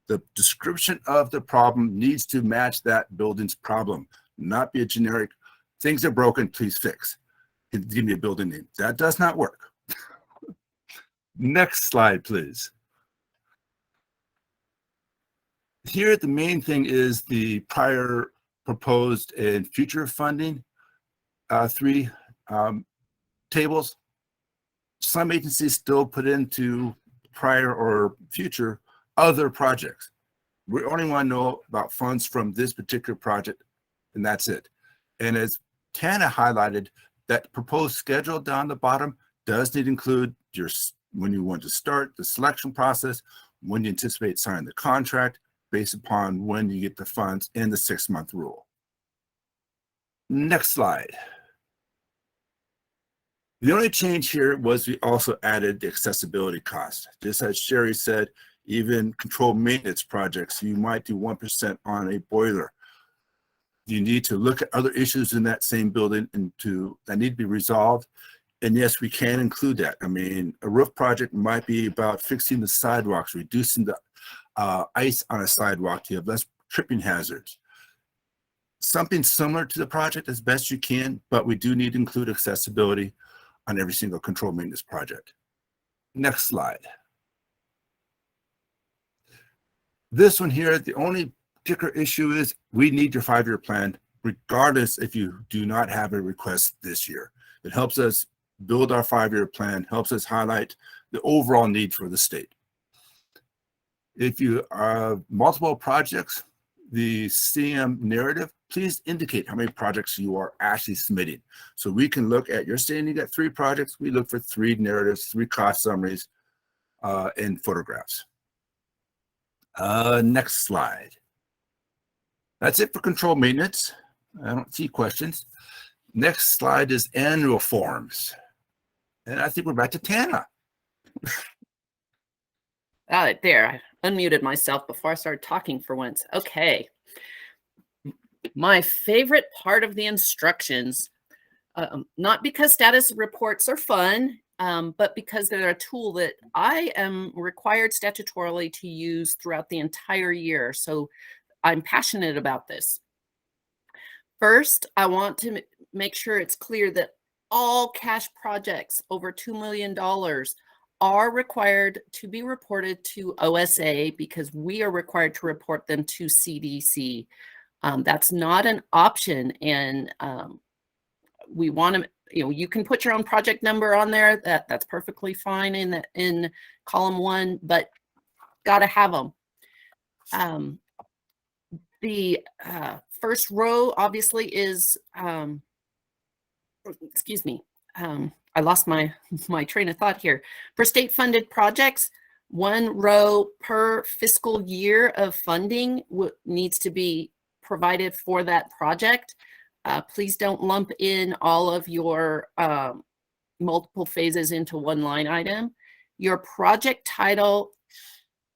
The description of the problem needs to match that building's problem, not be a generic, things are broken, please fix. Give me a building name. That does not work. Next slide, please. Here, the main thing is the prior, proposed, and future funding. 3 tables. Some agencies still put into prior or future other projects. We only want to know about funds from this particular project, and that's it. And as Tana highlighted, that proposed schedule down the bottom does need to include your when you want to start the selection process, when you anticipate signing the contract, based upon when you get the funds and the 6-month rule. Next slide. The only change here was we also added the accessibility cost. Just as Sherry said, even controlled maintenance projects, you might do 1% on a boiler. You need to look at other issues in that same building that need to be resolved. And yes, we can include that. I mean, a roof project might be about fixing the sidewalks, reducing the ice on a sidewalk to have less tripping hazards. Something similar to the project as best you can, but we do need to include accessibility on every single control maintenance project. Next slide. This one here, the only particular issue is we need your 5-year plan, regardless if you do not have a request this year. It helps us build our 5-year plan, helps us highlight the overall need for the state. If you have multiple projects, the CM narrative, please indicate how many projects you are actually submitting. So we can look at, you're saying you got 3 projects, we look for 3 narratives, 3 cost summaries, and photographs. Next slide. That's it for control maintenance. I don't see questions. Next slide is annual forms. And I think we're back to Tana. There, I unmuted myself before I started talking for once. Okay. My favorite part of the instructions, not because status reports are fun, but because they're a tool that I am required statutorily to use throughout the entire year. So I'm passionate about this. First, I want to make sure it's clear that all cash projects over $2 million are required to be reported to OSA because we are required to report them to CDC. That's not an option. And we want to, you can put your own project number on there. That's perfectly fine in column 1, but got to have them. The first row obviously is, excuse me, I lost my train of thought here. For state funded projects, 1 row per fiscal year of funding needs to be provided for that project. Please don't lump in all of your multiple phases into 1 line item. Your project title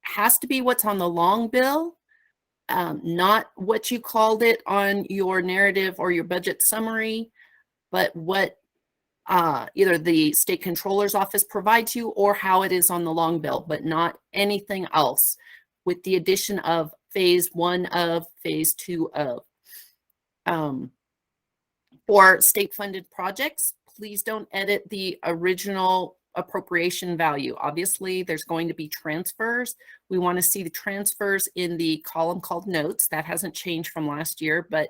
has to be what's on the long bill, not what you called it on your narrative or your budget summary, but what either the state controller's office provides you or how it is on the long bill, but not anything else, with the addition of phase 1 of, phase 2 of. For state funded projects, please don't edit the original appropriation value. Obviously, there's going to be transfers. We want to see the transfers in the column called notes. That hasn't changed from last year, but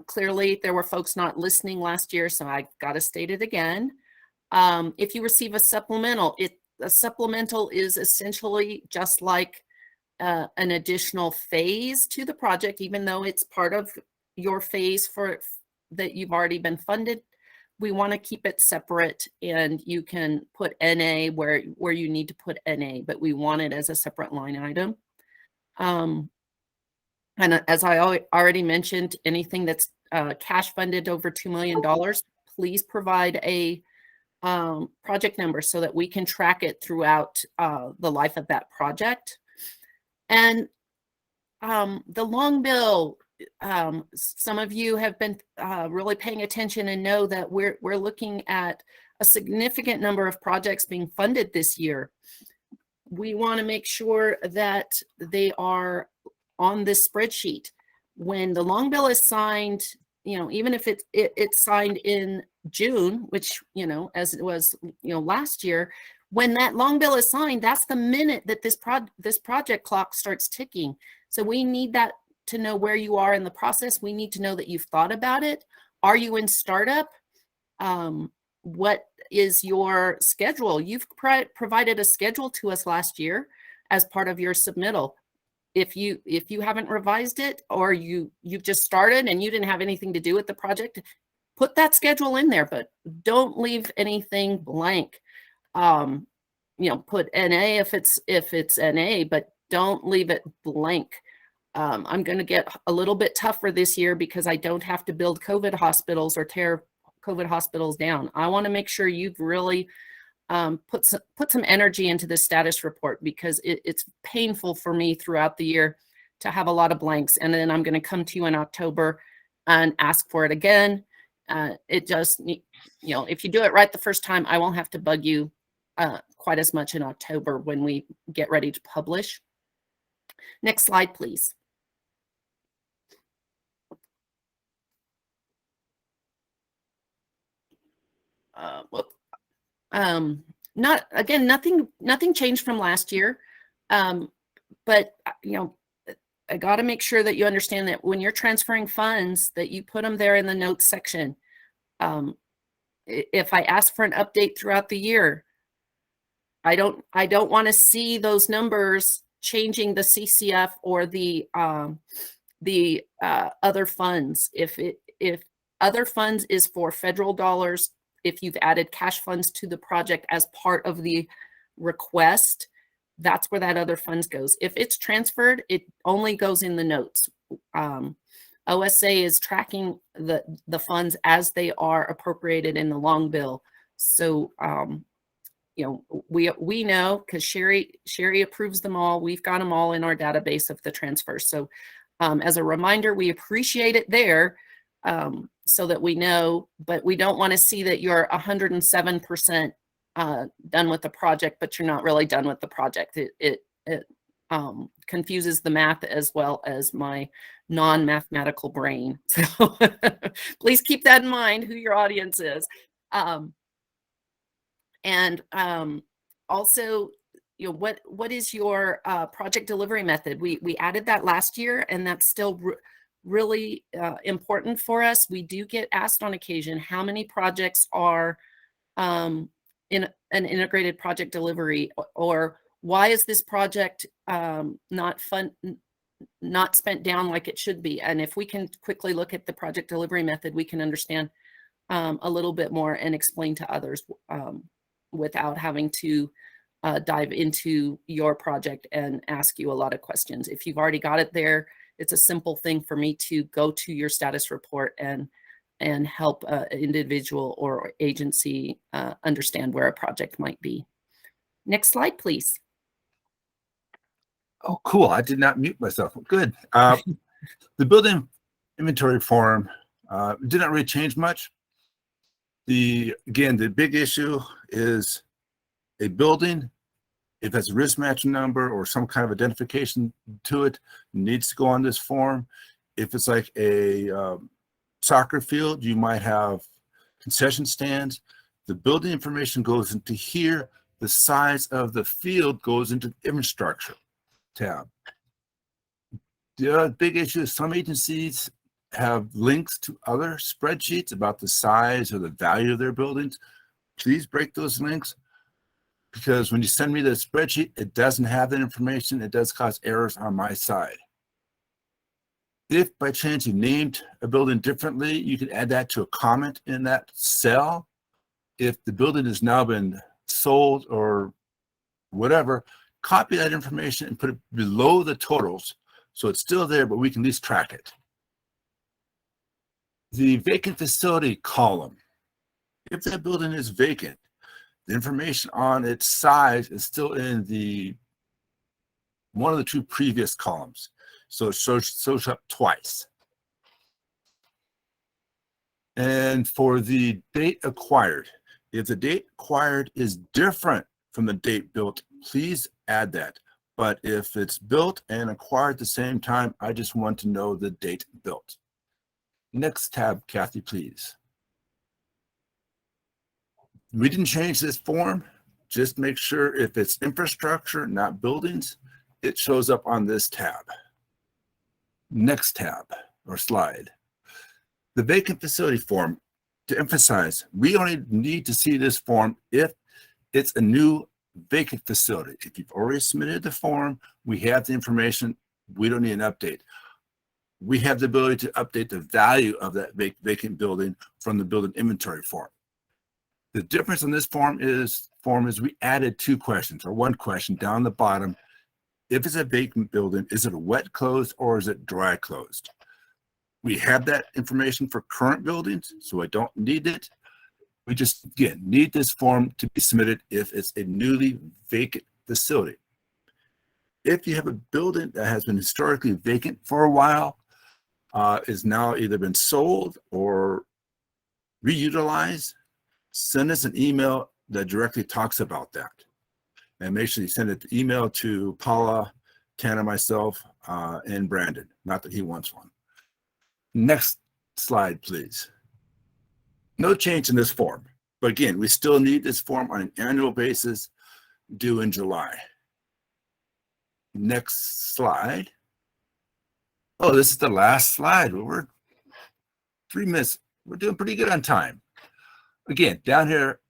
clearly there were folks not listening last year, so I got to state it again. If you receive a supplemental, a supplemental is essentially just like an additional phase to the project, even though it's part of your phase that you've already been funded. We want to keep it separate, and you can put NA where you need to put NA, but we want it as a separate line item. And as I already mentioned, anything that's cash funded over $2 million, please provide a project number so that we can track it throughout the life of that project. And the long bill, some of you have been really paying attention and know that we're looking at a significant number of projects being funded this year. We want to make sure that they are on this spreadsheet. When the long bill is signed, even if it's signed in June, which, as it was, last year, when that long bill is signed, that's the minute that this project clock starts ticking. So we need that to know where you are in the process. We need to know that you've thought about it. Are you in startup? What is your schedule? You've provided a schedule to us last year as part of your submittal. If you haven't revised it, or you've just started and you didn't have anything to do with the project, put that schedule in there, but don't leave anything blank. Put NA if it's NA, but don't leave it blank. I'm going to get a little bit tougher this year because I don't have to build COVID hospitals or tear COVID hospitals down. I want to make sure you've really put some energy into the status report, because it's painful for me throughout the year to have a lot of blanks. And then I'm going to come to you in October and ask for it again. It just, if you do it right the first time, I won't have to bug you quite as much in October when we get ready to publish. Next slide, please. Nothing changed from last year. But I got to make sure that you understand that when you're transferring funds, that you put them there in the notes section. If I ask for an update throughout the year, I don't want to see those numbers changing the CCF or the other funds. If other funds is for federal dollars, if you've added cash funds to the project as part of the request, that's where that other funds goes. If it's transferred, it only goes in the notes. OSA is tracking the funds as they are appropriated in the long bill. So, we know, because Sherry approves them all. We've got them all in our database of the transfers. So as a reminder, we appreciate it there so that we know, but we don't want to see that you're 107% done with the project, but you're not really done with the project. It confuses the math as well as my non-mathematical brain. So please keep that in mind, who your audience is. Also, what is your project delivery method? We added that last year, and that's still really important for us. We do get asked on occasion how many projects are in an integrated project delivery, or why is this project not spent down like it should be? And if we can quickly look at the project delivery method, we can understand a little bit more and explain to others without having to dive into your project and ask you a lot of questions. If you've already got it there, it's a simple thing for me to go to your status report and help an individual or agency understand where a project might be. Next slide, please. Oh, cool. I did not mute myself. Good. The building inventory form did not really change much. Again, the big issue is a building, if it's a risk match number or some kind of identification to it, needs to go on this form. If it's like a soccer field, you might have concession stands. The building information goes into here. The size of the field goes into the infrastructure tab. The other big issue is some agencies have links to other spreadsheets about the size or the value of their buildings. Please break those links, because when you send me the spreadsheet, it doesn't have that information. It does cause errors on my side. If by chance you named a building differently, you can add that to a comment in that cell. If the building has now been sold or whatever, copy that information and put it below the totals so it's still there, but we can at least track it. The vacant facility column, if that building is vacant, the information on its size is still in one of the two previous columns. So it shows up twice. And for the date acquired, if the date acquired is different from the date built, please add that. But if it's built and acquired at the same time, I just want to know the date built. Next tab, Kathy, please. We didn't change this form. Just make sure if it's infrastructure, not buildings, it shows up on this tab. Next tab or slide. The vacant facility form, to emphasize, we only need to see this form if it's a new vacant facility. If you've already submitted the form, we have the information. We don't need an update. We have the ability to update the value of that vacant building from the building inventory form. The difference in this form is we added two questions, or one question down the bottom. If it's a vacant building, is it a wet closed or is it dry closed? We have that information for current buildings, so I don't need it. We just, again, need this form to be submitted if it's a newly vacant facility. If you have a building that has been historically vacant for a while, is now either been sold or reutilized, send us an email that directly talks about that. And make sure you send it email to Paula, Tana, myself, and Brandon. Not that he wants one. Next slide, please. No change in this form. But again, we still need this form on an annual basis due in July. Next slide. Oh, this is the last slide. We're 3 minutes. We're doing pretty good on time. Again, down here,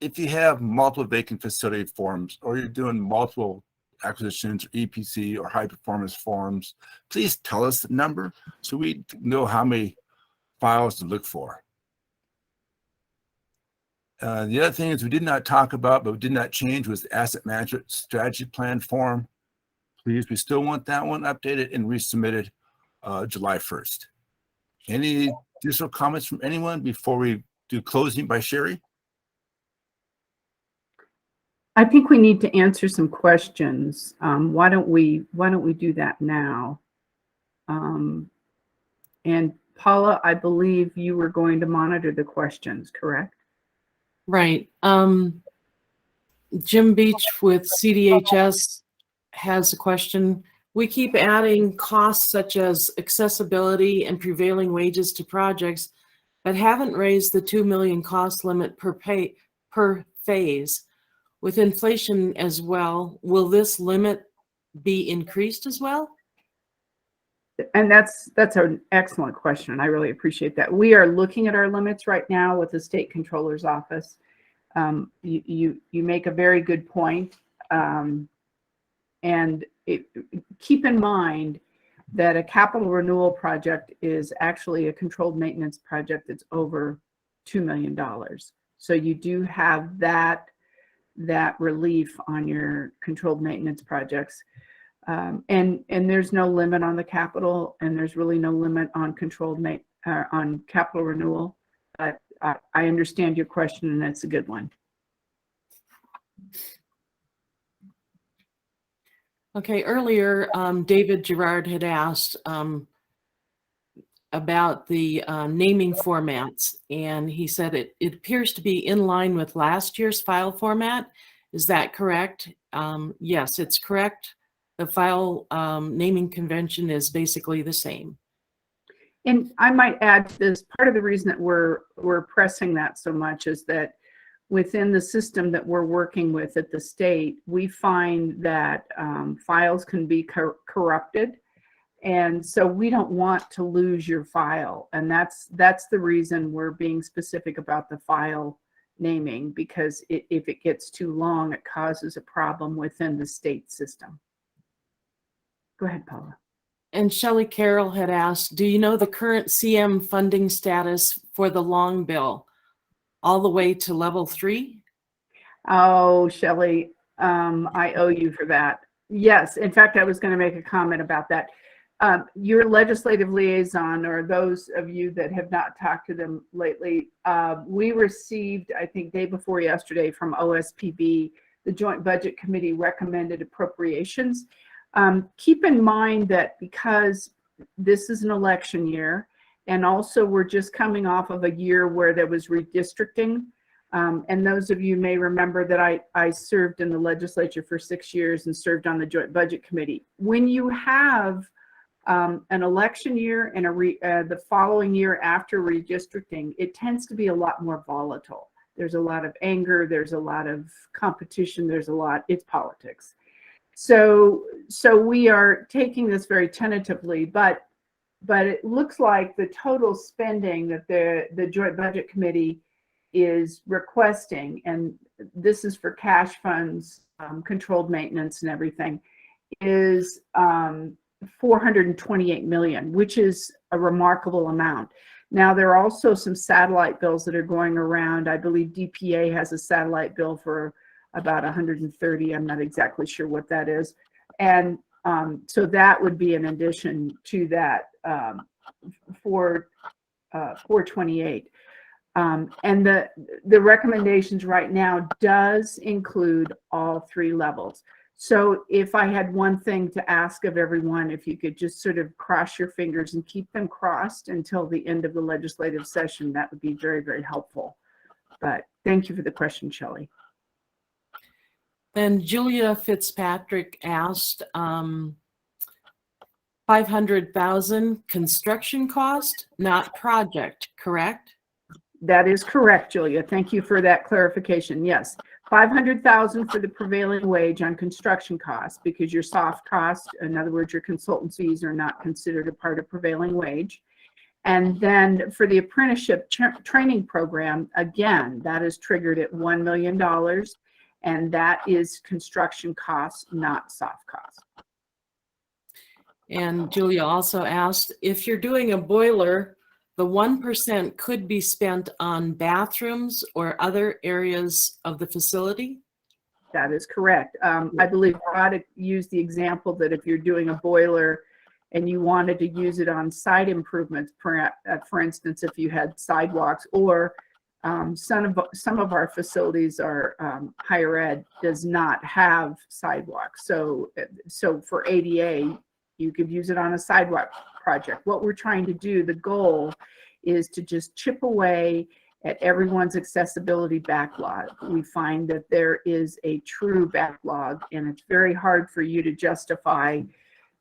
if you have multiple vacant facility forms or you're doing multiple acquisitions or EPC or high performance forms, please tell us the number so we know how many files to look for. The other thing is we did not talk about, but we did not change, was the asset management strategy plan form. Please, we still want that one updated and resubmitted July 1st. Any additional comments from anyone before we do closing by Sherry? I think we need to answer some questions. Why don't we do that now? And Paula, I believe you were going to monitor the questions, correct? Right. Jim Beach with CDHS has a question. We keep adding costs such as accessibility and prevailing wages to projects, but haven't raised the 2 million cost limit per phase. With inflation as well, will this limit be increased as well? And that's an excellent question. I really appreciate that. We are looking at our limits right now with the state controller's office. You make a very good point. And keep in mind that a capital renewal project is actually a controlled maintenance project that's over $2 million. So you do have that relief on your controlled maintenance projects. And there's no limit on the capital, and there's really no limit on on capital renewal. But I understand your question, and that's a good one. Okay, earlier, David Gerard had asked about the naming formats, and he said it appears to be in line with last year's file format. Is that correct? Yes, it's correct. The file naming convention is basically the same. And I might add to this, part of the reason that we're pressing that so much is that within the system that we're working with at the state, we find that files can be corrupted. And so we don't want to lose your file. And that's the reason we're being specific about the file naming, because if it gets too long, it causes a problem within the state system. Go ahead, Paula. And Shelley Carroll had asked, do you know the current CM funding status for the long bill all the way to level 3? Oh, Shelley, I owe you for that. Yes, in fact, I was going to make a comment about that. Your legislative liaison, or those of you that have not talked to them lately, we received, I think, day before yesterday from OSPB, the Joint Budget Committee recommended appropriations. Keep in mind that because this is an election year, and also we're just coming off of a year where there was redistricting, and those of you may remember that I served in the legislature for 6 years and served on the Joint Budget Committee. When you have an election year and the following year after redistricting, it tends to be a lot more volatile. There's a lot of anger, there's a lot of competition, it's politics. So we are taking this very tentatively, but it looks like the total spending that the Joint Budget Committee is requesting, and this is for cash funds, controlled maintenance and everything, is $428 million, which is a remarkable amount. Now, there are also some satellite bills that are going around. I believe DPA has a satellite bill for about 130. I'm not exactly sure what that is. And so that would be an addition to that 428. And the recommendations right now does include all 3 levels. So if I had one thing to ask of everyone, if you could just sort of cross your fingers and keep them crossed until the end of the legislative session, that would be very, very helpful. But thank you for the question, Shelley. Then Julia Fitzpatrick asked, 500,000 construction cost, not project, correct? That is correct, Julia. Thank you for that clarification. Yes, 500,000 for the prevailing wage on construction costs, because your soft costs, in other words, your consultancies, are not considered a part of prevailing wage. And then for the apprenticeship training program, again, that is triggered at $1 million, and that is construction costs, not soft costs. And Julia also asked, if you're doing a boiler, the 1% could be spent on bathrooms or other areas of the facility? That is correct. I believe Rod used the example that if you're doing a boiler and you wanted to use it on site improvements, for instance, if you had sidewalks, or some of our facilities are higher ed does not have sidewalks. So for ADA, you could use it on a sidewalk project. What we're trying to do, the goal is to just chip away at everyone's accessibility backlog. We find that there is a true backlog, and it's very hard for you to justify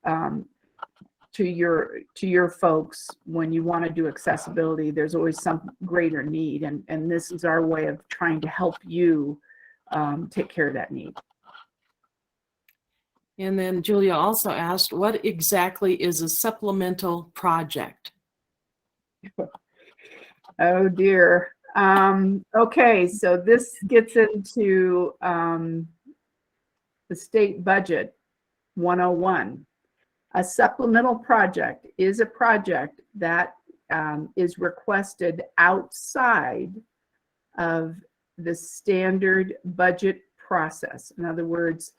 to your folks when you want to do accessibility. There's always some greater need, and this is our way of trying to help you take care of that need. And then Julia also asked, what exactly is a supplemental project? Oh dear. Okay, so this gets into the state budget 101. A supplemental project is a project that is requested outside of the standard budget process. In other words,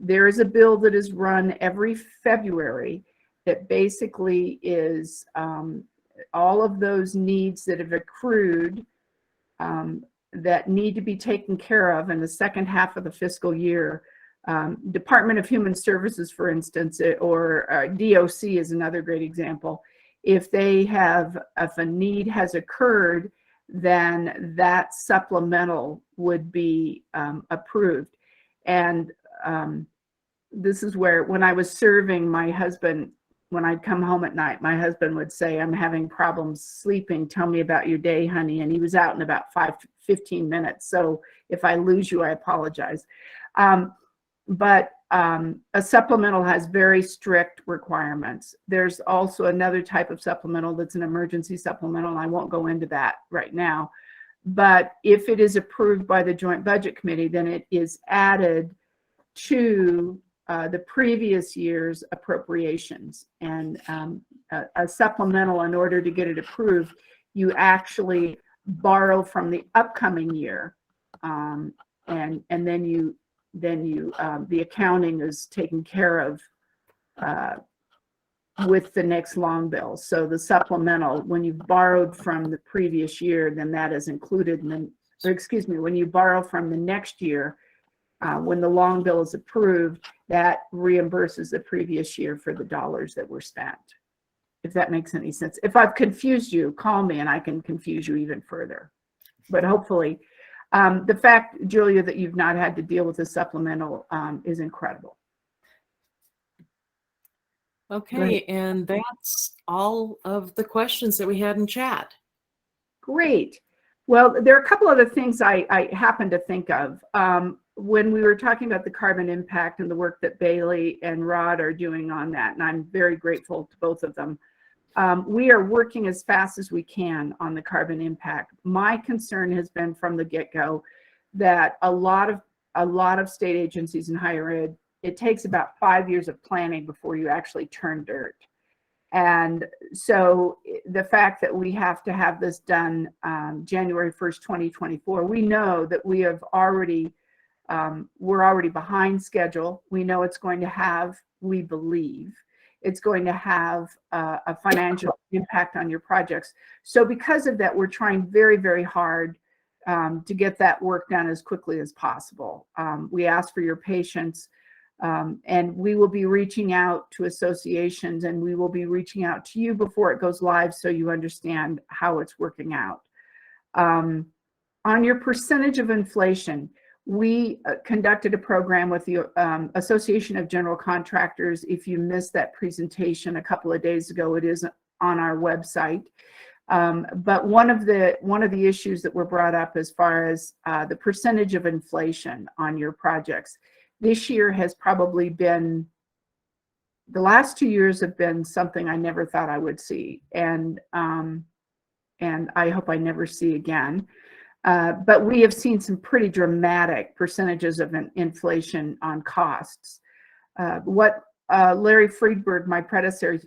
there is a bill that is run every February that basically is all of those needs that have accrued that need to be taken care of in the second half of the fiscal year. Department of Human Services, for instance, or DOC is another great example. If a need has occurred, then that supplemental would be approved. And this is where, when I was serving, my husband, when I'd come home at night, my husband would say, I'm having problems sleeping. Tell me about your day, honey. And he was out in about 15 minutes. So if I lose you, I apologize. But a supplemental has very strict requirements. There's also another type of supplemental that's an emergency supplemental, and I won't go into that right now. But if it is approved by the Joint Budget Committee, then it is added to the previous year's appropriations. And a supplemental, in order to get it approved, you actually borrow from the upcoming year, and then the accounting is taken care of with the next long bill. So the supplemental, when you've borrowed from the previous year, then that is included. And then, or excuse me, when you borrow from the next year, when the long bill is approved, that reimburses the previous year for the dollars that were spent. If that makes any sense. If I've confused you, call me and I can confuse you even further. But hopefully, the fact, Julia, that you've not had to deal with a supplemental is incredible. Okay, and that's all of the questions that we had in chat. Great. Well, there are a couple other things I happen to think of. When we were talking about the carbon impact and the work that Bailey and Rod are doing on that, and I'm very grateful to both of them, we are working as fast as we can on the carbon impact. My concern has been from the get-go that a lot of state agencies in higher ed, it takes about 5 years of planning before you actually turn dirt. And so the fact that we have to have this done January 1st, 2024, we know that we have already, we're already behind schedule. We know it's going to have, we believe, it's going to have a financial impact on your projects. So because of that, we're trying very, very hard to get that work done as quickly as possible. We ask for your patience. And we will be reaching out to associations, and we will be reaching out to you before it goes live so you understand how it's working out. On your percentage of inflation, we conducted a program with the Association of General Contractors. If you missed that presentation a couple of days ago, it is on our website. But one of the issues that were brought up as far as the percentage of inflation on your projects this year has probably been, the last 2 years have been something I never thought I would see, and I hope I never see again. But we have seen some pretty dramatic percentages of inflation on costs. What Larry Friedberg, my predecessor,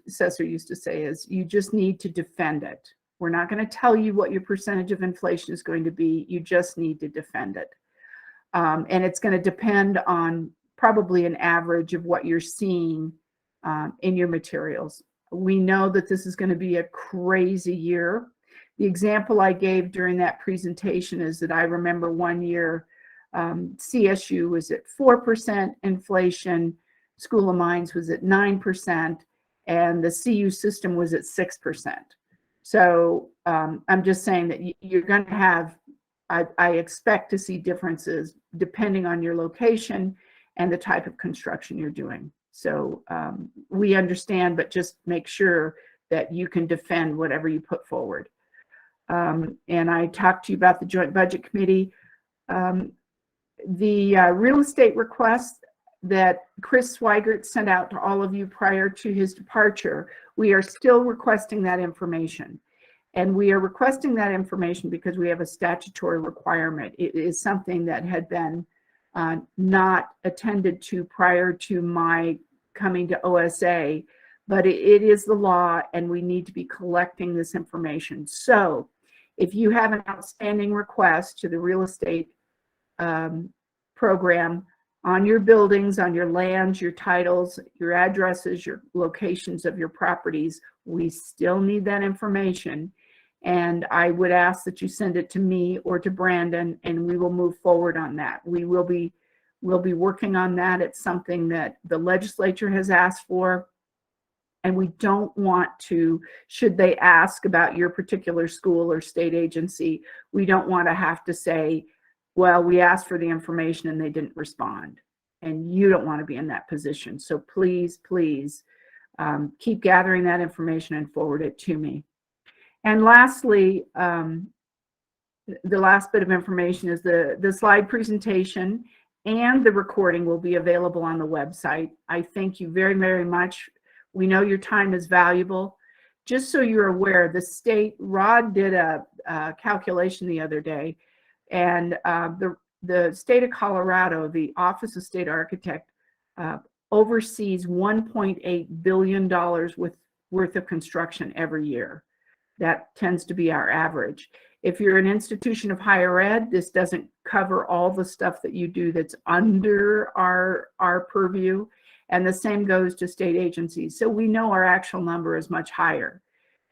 used to say is, you just need to defend it. We're not going to tell you what your percentage of inflation is going to be. You just need to defend it. And it's going to depend on probably an average of what you're seeing in your materials. We know that this is going to be a crazy year. The example I gave during that presentation is that I remember one year CSU was at 4% inflation, School of Mines was at 9%, and the CU system was at 6%. So I'm just saying that you're going to have, I expect to see differences depending on your location and the type of construction you're doing. So we understand, but just make sure that you can defend whatever you put forward. And I talked to you about the Joint Budget Committee. The real estate request that Chris Swigert sent out to all of you prior to his departure, we are still requesting that information. And we are requesting that information because we have a statutory requirement. It is something that had been not attended to prior to my coming to OSA, but it is the law, and we need to be collecting this information. So if you have an outstanding request to the real estate program on your buildings, on your lands, your titles, your addresses, your locations of your properties, we still need that information. And I would ask that you send it to me or to Brandon, and we will move forward on that. We'll be working on that. It's something that the legislature has asked for. And we don't want to, should they ask about your particular school or state agency, we don't want to have to say, well, we asked for the information and they didn't respond. And you don't want to be in that position. So please, please keep gathering that information and forward it to me. And lastly, the last bit of information is the slide presentation and the recording will be available on the website. I thank you very, very much. We know your time is valuable. Just so you're aware, the state, Rod did a calculation the other day, and the state of Colorado, the Office of State Architect, oversees $1.8 billion worth of construction every year. That tends to be our average. If you're an institution of higher ed, this doesn't cover all the stuff that you do that's under our purview. And the same goes to state agencies. So we know our actual number is much higher.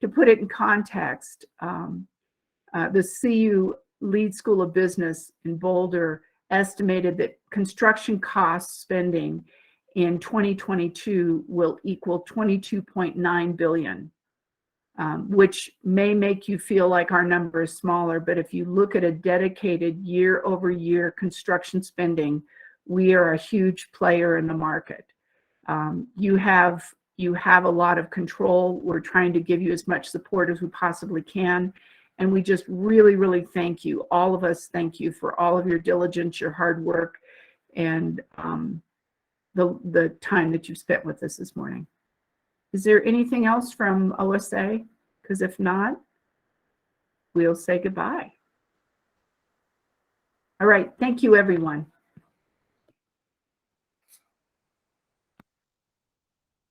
To put it in context, the CU Lead School of Business in Boulder estimated that construction cost spending in 2022 will equal $22.9 billion, which may make you feel like our number is smaller, but if you look at a dedicated year-over-year construction spending, we are a huge player in the market. You have a lot of control. We're trying to give you as much support as we possibly can. And we just really, really thank you. All of us thank you for all of your diligence, your hard work, and the time that you've spent with us this morning. Is there anything else from OSA? Because if not, we'll say goodbye. All right. Thank you, everyone.